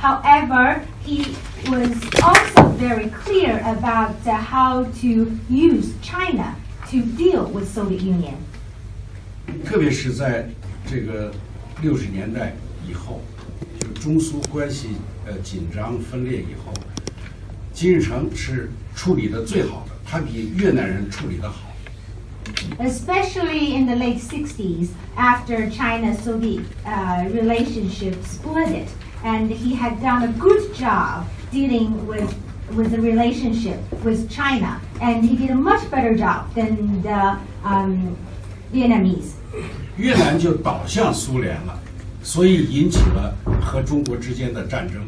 S1: However, he was also very clear about how to use China to deal with Soviet Union.
S2: 特别是在这个60年代以后，就中苏关系紧张分裂以后，金日成是处理的最好的，他比越南人处理的好。
S1: Especially in the late 60s, after China-Soviet relationship split, and he had done a good job dealing with the relationship with China, and he did a much better job than the Vietnamese.
S2: 越南就倒向苏联了，所以引起了和中国之间的战争。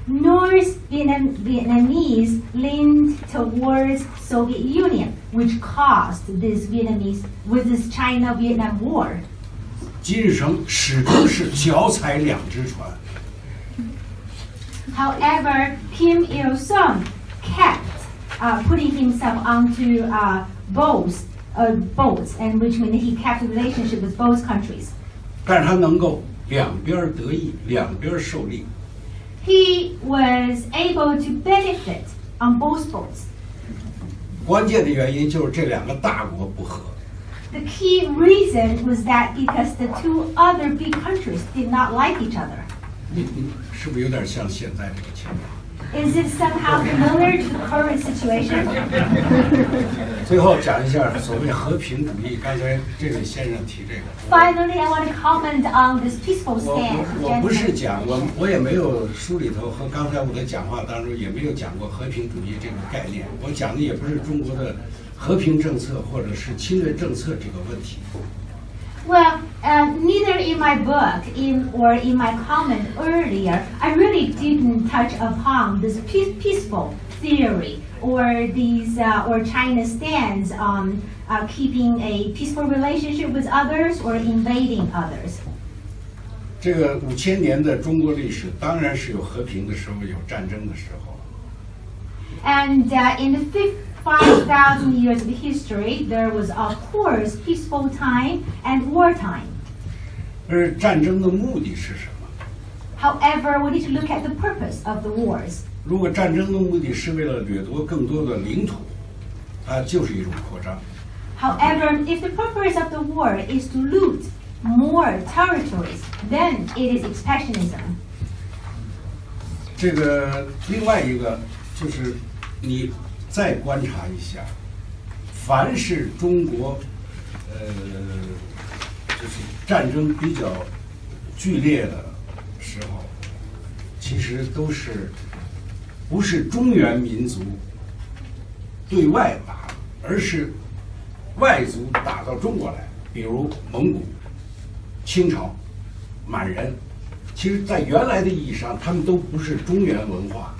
S1: North Vietnamese leaned towards Soviet Union, which caused this China-Vietnam War.
S2: 金日成始终是脚踩两只船。
S1: However, Kim Il-sung kept putting himself onto boats, and which means he kept a relationship with both countries.
S2: 但是他能够两边得益，两边受利。
S1: He was able to benefit on both boats.
S2: 关键的原因就是这两个大国不和。
S1: The key reason was that because the two other big countries did not like each other.
S2: 是不是有点像现在这个情况？
S1: Is it somehow familiar to the current situation?
S2: 最后讲一下所谓和平主义，刚才这位先生提这个。
S1: Finally, I want to comment on this peaceful stance.
S2: 我不是讲我也没有书里头和刚才我的讲话当中也没有讲过和平主义这个概念，我讲的也不是中国的和平政策或者是侵略政策这个问题。
S1: Well, neither in my book or in my comment earlier, I really didn't touch upon this peaceful theory or or China's stance on keeping a peaceful relationship with others or invading others.
S2: 这个5000年的中国历史当然是有和平的时候，有战争的时候。
S1: And in the 5,000 years of history, there was, of course, peaceful time and wartime.
S2: 而战争的目的是什么？
S1: However, we need to look at the purpose of the wars.
S2: 如果战争的目的是为了掠夺更多的领土，它就是一种扩张。
S1: However, if the purpose of the war is to loot more territories, then it is expansionism.
S2: 这个另外一个就是你再观察一下，凡是中国就是战争比较剧烈的时候，其实都是不是中原民族对外打，而是外族打到中国来，比如蒙古、清朝、满人。其实，在原来的意义上，他们都不是中原文化，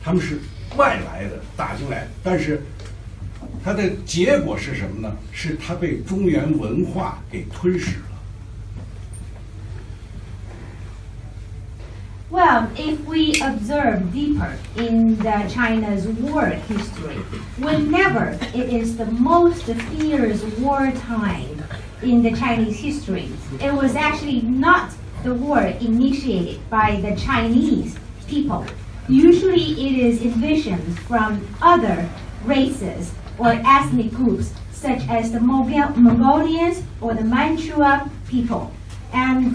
S2: 他们是外来的打进来，但是它的结果是什么呢？是它被中原文化给吞噬了。
S1: Well, if we observe deeper in China's war history, whenever it is the most fierce wartime in the Chinese history, it was actually not the war initiated by the Chinese people. Usually it is invasions from other races or ethnic groups, such as the Mongolians or the Manchua people. And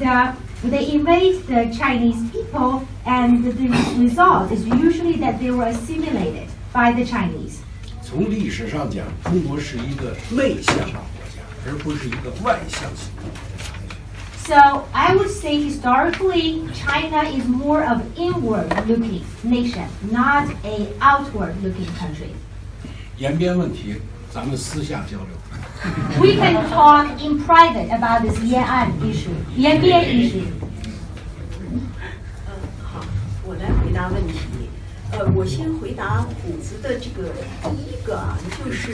S1: they invade the Chinese people, and the result is usually that they were assimilated by the Chinese.
S2: 从历史上讲，中国是一个内向的国家，而不是一个外向型的国家。
S1: So I would say historically, China is more of inward-looking nation, not a outward-looking country.
S2: 延边问题，咱们私下交流。
S1: We can talk in private about this Yan'an issue, Yanbian issue.
S4: 好，我来回答问题。我先回答虎子的这个第一个啊，就是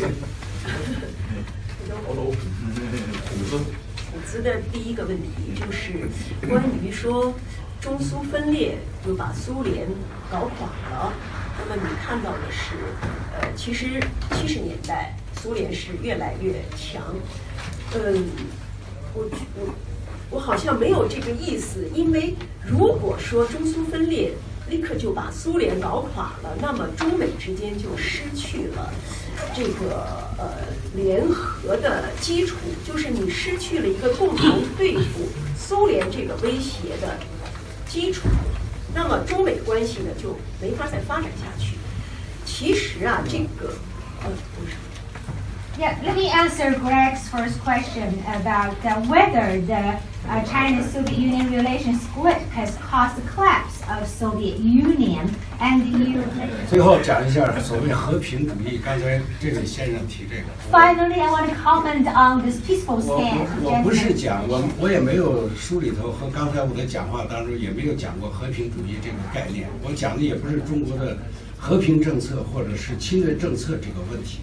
S4: 虎子的第一个问题就是关于说中苏分裂就把苏联搞垮了。那么你看到的是，其实70年代苏联是越来越强。我好像没有这个意思，因为如果说中苏分裂立刻就把苏联搞垮了，那么中美之间就失去了这个联合的基础，就是你失去了一个共同对付苏联这个威胁的基础，那么中美关系呢就没法再发展下去。其实啊，这个
S1: Yeah, let me answer Greg's first question about whether the China-Soviet Union relations split has caused the collapse of Soviet Union, and you.
S2: 最后讲一下所谓和平主义，刚才这位先生提这个。
S1: Finally, I want to comment on this peaceful stand.
S2: 我不是讲我也没有书里头和刚才我的讲话当中也没有讲过和平主义这个概念，我讲的也不是中国的和平政策或者是侵略政策这个问题。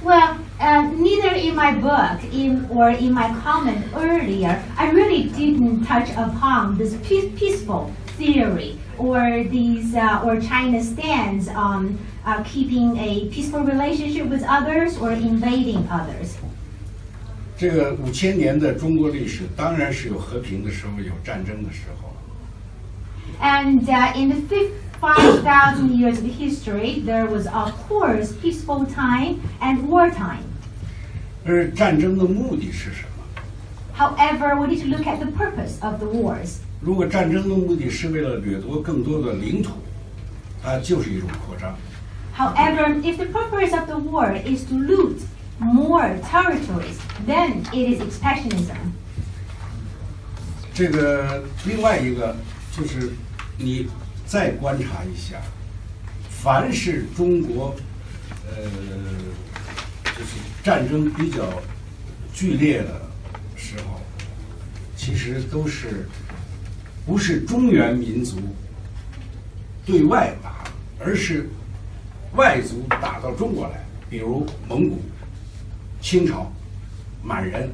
S1: Well, neither in my book or in my comment earlier, I really didn't touch upon this peaceful theory or these or China's stance on keeping a peaceful relationship with others or invading others.
S2: 这个5000年的中国历史当然是有和平的时候，有战争的时候。
S1: And in the 5,000 years of history, there was, of course, peaceful time and wartime.
S2: 而战争的目的是什么？
S1: However, we need to look at the purpose of the wars.
S2: 如果战争的目的是为了掠夺更多的领土，它就是一种扩张。
S1: However, if the purpose of the war is to loot more territories, then it is expansionism.
S2: 这个另外一个就是你再观察一下，凡是中国就是战争比较剧烈的时候，其实都是不是中原民族对外打，而是外族打到中国来，比如蒙古、清朝、满人。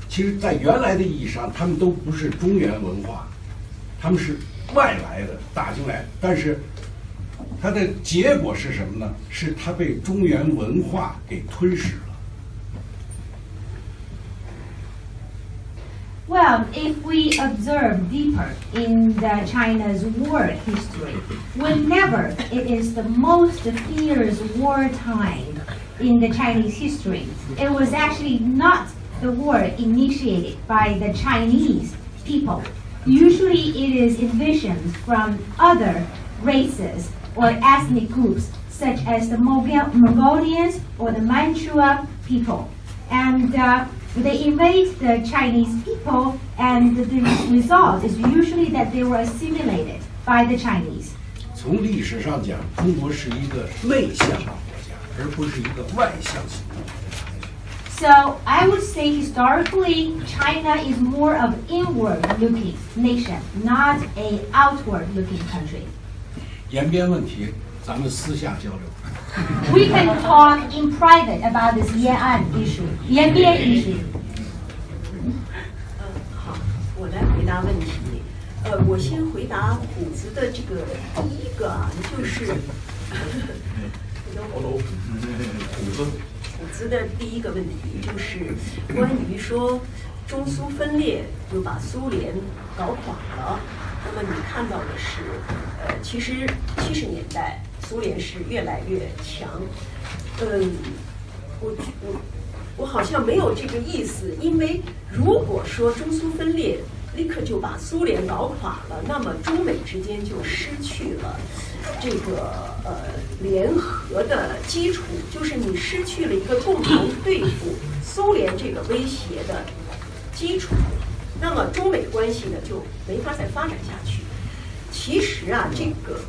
S2: 其实，在原来的意义上，他们都不是中原文化，他们是外来的打进来，但是它的结果是什么呢？是它被中原文化给吞噬了。
S1: Well, if we observe deeper in China's war history, whenever it is the most fierce wartime in the Chinese history, it was actually not the war initiated by the Chinese people. Usually it is invasions from other races or ethnic groups, such as the Mongolians or the Manchua people. And they invade the Chinese people, and the result is usually that they were assimilated by the Chinese.
S2: 从历史上讲，中国是一个内向的国家，而不是一个外向型的国家。
S1: So I would say historically, China is more of inward-looking nation, not a outward-looking country.
S2: 延边问题，咱们私下交流。
S1: We can talk in private about this Yan'an issue, Yanbian issue.
S4: 好，我来回答问题。我先回答虎子的这个第一个啊，就是虎子的第一个问题就是关于说中苏分裂就把苏联搞垮了。那么你看到的是，其实70年代苏联是越来越强。我好像没有这个意思，因为如果说中苏分裂立刻就把苏联搞垮了，那么中美之间就失去了这个联合的基础，就是你失去了一个共同对付苏联这个威胁的基础，那么中美关系呢就没法再发展下去。其实啊，这个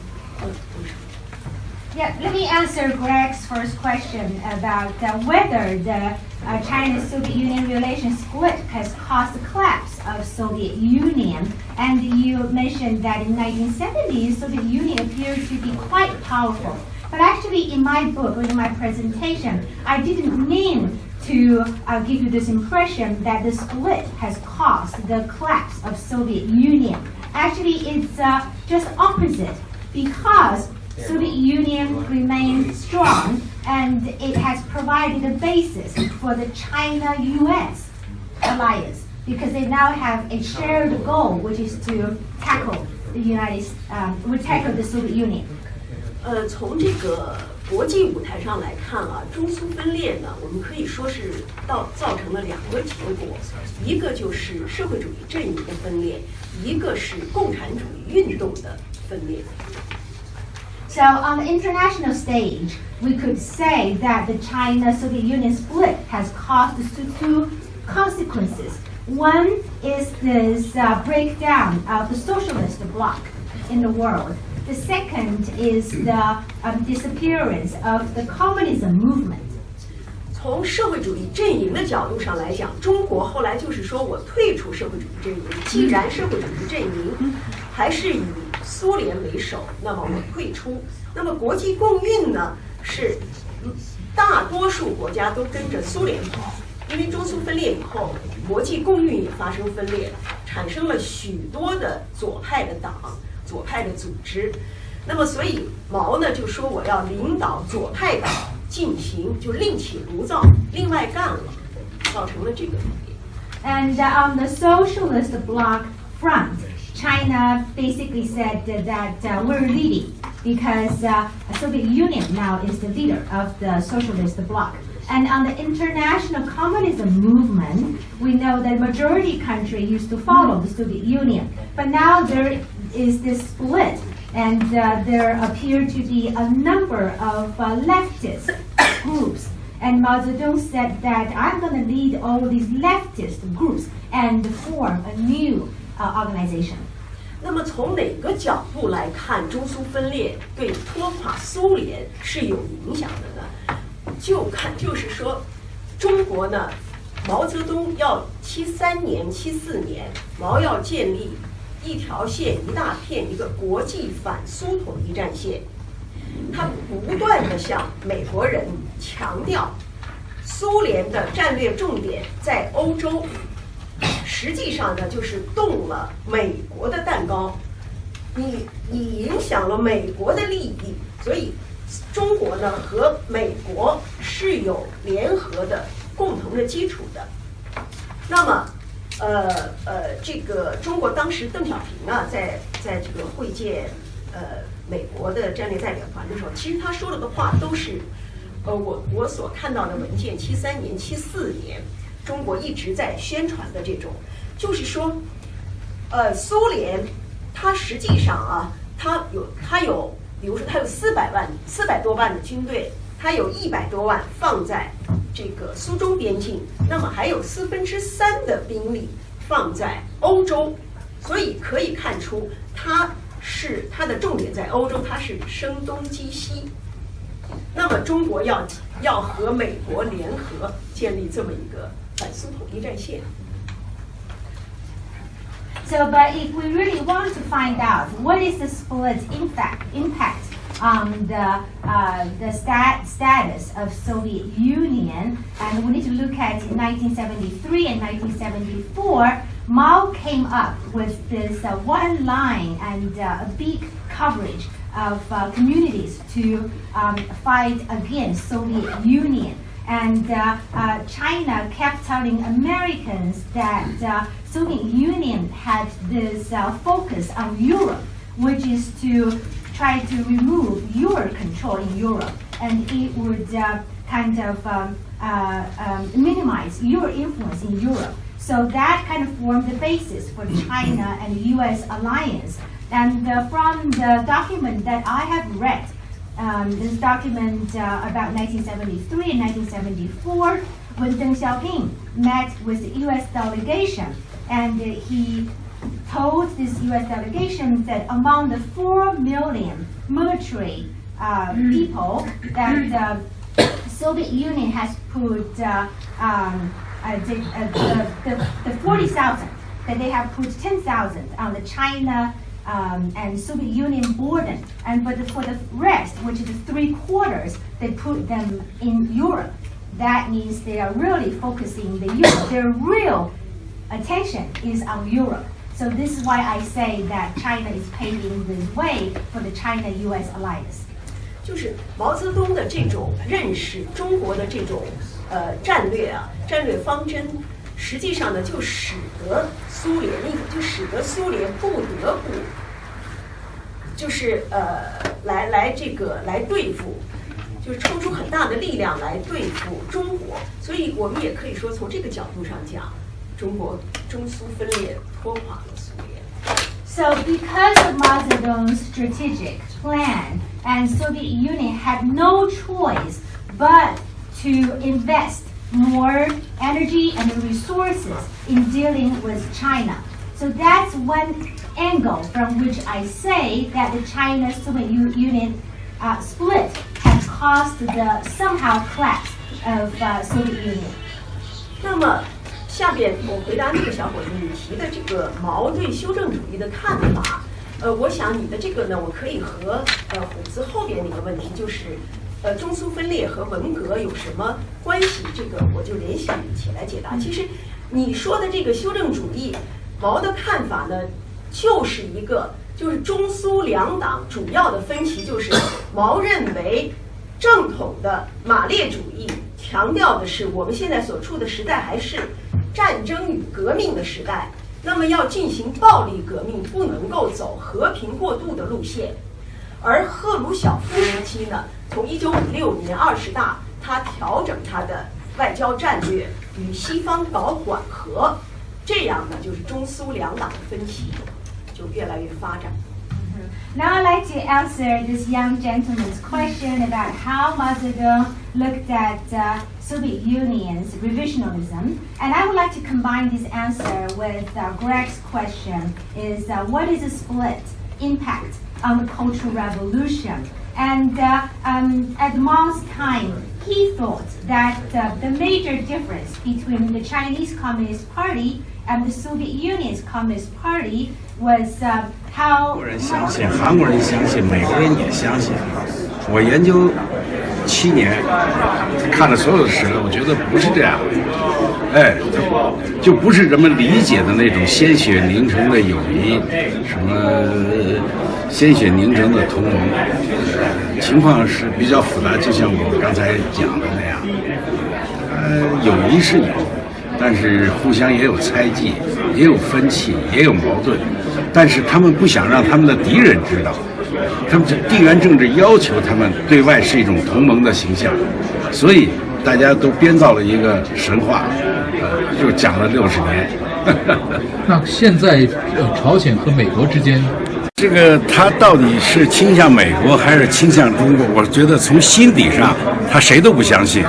S1: Yeah, let me answer Greg's first question about whether the China-Soviet Union relations split has caused the collapse of Soviet Union. And you mentioned that in 1970s, Soviet Union appeared to be quite powerful. But actually, in my book or in my presentation, I didn't mean to give you this impression that the split has caused the collapse of Soviet Union. Actually, it's just opposite, because Soviet Union remains strong, and it has provided a basis for the China-US alliance, because they now have a shared goal, which is to tackle the Soviet Union.
S4: 从这个国际舞台上来看啊，中苏分裂呢，我们可以说是造成了2个结果，一个就是社会主义阵营的分裂，一个是共产主义运动的分裂。
S1: So on the international stage, we could say that the China-Soviet Union split has caused two consequences. One is this breakdown of the socialist bloc in the world. The second is the disappearance of the communism movement.
S4: 从社会主义阵营的角度上来讲，中国后来就是说我退出社会主义阵营，既然社会主义阵营还是以苏联为首，那么我退出。那么国际共运呢，是大多数国家都跟着苏联跑，因为中苏分裂以后，国际共运也发生分裂，产生了许多的左派的党、左派的组织。那么所以毛呢就说我要领导左派党进行，就另起炉灶，另外干了，造成了这个分裂。
S1: And on the socialist bloc front, China basically said that we're leading because the Soviet Union now is the leader of the socialist bloc. And on the international communism movement, we know that majority country used to follow the Soviet Union. But now there is this split, and there appear to be a number of leftist groups. And Mao Zedong said that I'm going to lead all these leftist groups and form a new organization.
S4: 那么从哪个角度来看中苏分裂对拖垮苏联是有影响的呢？就是说，中国呢，毛泽东要73年、74年，毛要建立一条线、一大片一个国际反苏统一战线，他不断地向美国人强调，苏联的战略重点在欧洲。实际上呢，就是动了美国的蛋糕，你影响了美国的利益，所以中国呢和美国是有联合的共同的基础的。那么，这个中国当时邓小平呢，在这个会见美国的战略代表团的时候，其实他说了的话都是，我所看到的文件，73年、74年。中国一直在宣传的这种，就是说，苏联它实际上啊，它有，比如说它有400多万的军队，它有100多万放在这个苏中边境，那么还有3/4的兵力放在欧洲，所以可以看出它的重点在欧洲，它是声东击西。那么中国要和美国联合建立这么一个。
S1: So, but if we really want to find out what is the split impact on the status of Soviet Union, and we need to look at 1973 and 1974, Mao came up with this one line and a big coverage of communities to fight against Soviet Union. And China kept telling Americans that Soviet Union had this focus on Europe, which is to try to remove your control in Europe, and it would kind of minimize your influence in Europe. So that kind of formed the basis for China and the U.S. alliance. And from the document that I have read, this document about 1973 and 1974, when Deng Xiaoping met with the U.S. delegation, and he told this U.S. delegation that among the 4 million military people that the Soviet Union has put the 40,000, that they have put 10,000 on the China and Soviet Union border, and for the rest, which is 3/4, they put them in Europe. That means they are really focusing their real attention is on Europe. So this is why I say that China is paving the way for the China-U.S. alliance.
S4: 就是毛泽东的这种认识中国的这种战略方针，实际上呢，就使得苏联不得不，就是来对付，就是抽出很大的力量来对付中国。所以我们也可以说，从这个角度上讲，中苏分裂拖垮了苏联。
S1: So because of Mao Zedong's strategic plan, and Soviet Union had no choice but to invest more energy and resources in dealing with China. So that's one angle from which I say that the China-Soviet Union split has caused the somehow collapse of Soviet Union.
S4: 那么，下边我回答那个小伙子你提的这个毛对修正主义的看法。我想你的这个呢，我可以和虎子后边那个问题，就是中苏分裂和文革有什么关系？这个我就联系起来解答。其实你说的这个修正主义，毛的看法呢，就是中苏两党主要的分歧，就是毛认为正统的马列主义强调的是我们现在所处的时代还是战争与革命的时代，那么要进行暴力革命，不能够走和平过渡的路线。而赫鲁晓夫时期呢，从1956年20大，他调整他的外交战略，与西方搞缓和，这样呢，就是中苏两党的分歧就越来越发展。
S1: Now I'd like to answer this young gentleman's question about how Mao Zedong looked at Soviet Union's revisionism, and I would like to combine this answer with Greg's question: is what is the split impact on the Cultural Revolution? And at Mao's time, he thought that the major difference between the Chinese Communist Party and the Soviet Union's Communist Party was how
S2: 中国人相信，韩国人相信，美国人也相信。我研究7年，看了所有的史料，我觉得不是这样。就不是人们理解的那种鲜血凝成的友谊，什么鲜血凝成的同盟，情况是比较复杂，就像我刚才讲的那样。友谊是有，但是互相也有猜忌，也有分歧，也有矛盾，但是他们不想让他们的敌人知道，他们地缘政治要求他们对外是一种同盟的形象，所以大家都编造了一个神话，就讲了60年。
S13: 那现在朝鲜和美国之间，
S2: 这个他到底是倾向美国还是倾向中国？我觉得从心底上他谁都不相信，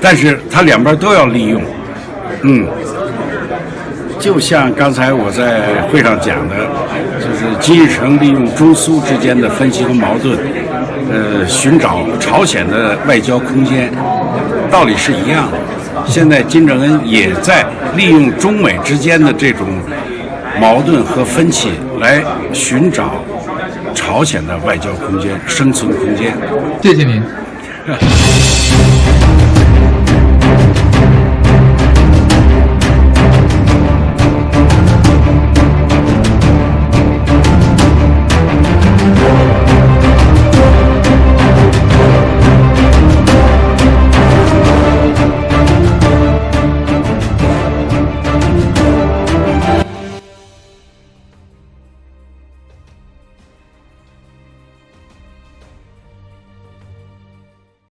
S2: 但是他两边都要利用。就像刚才我在会上讲的，就是金日成利用中苏之间的分歧和矛盾，寻找朝鲜的外交空间，道理是一样的。现在金正恩也在利用中美之间的这种矛盾和分歧来寻找朝鲜的外交空间、生存空间。
S13: 谢谢您。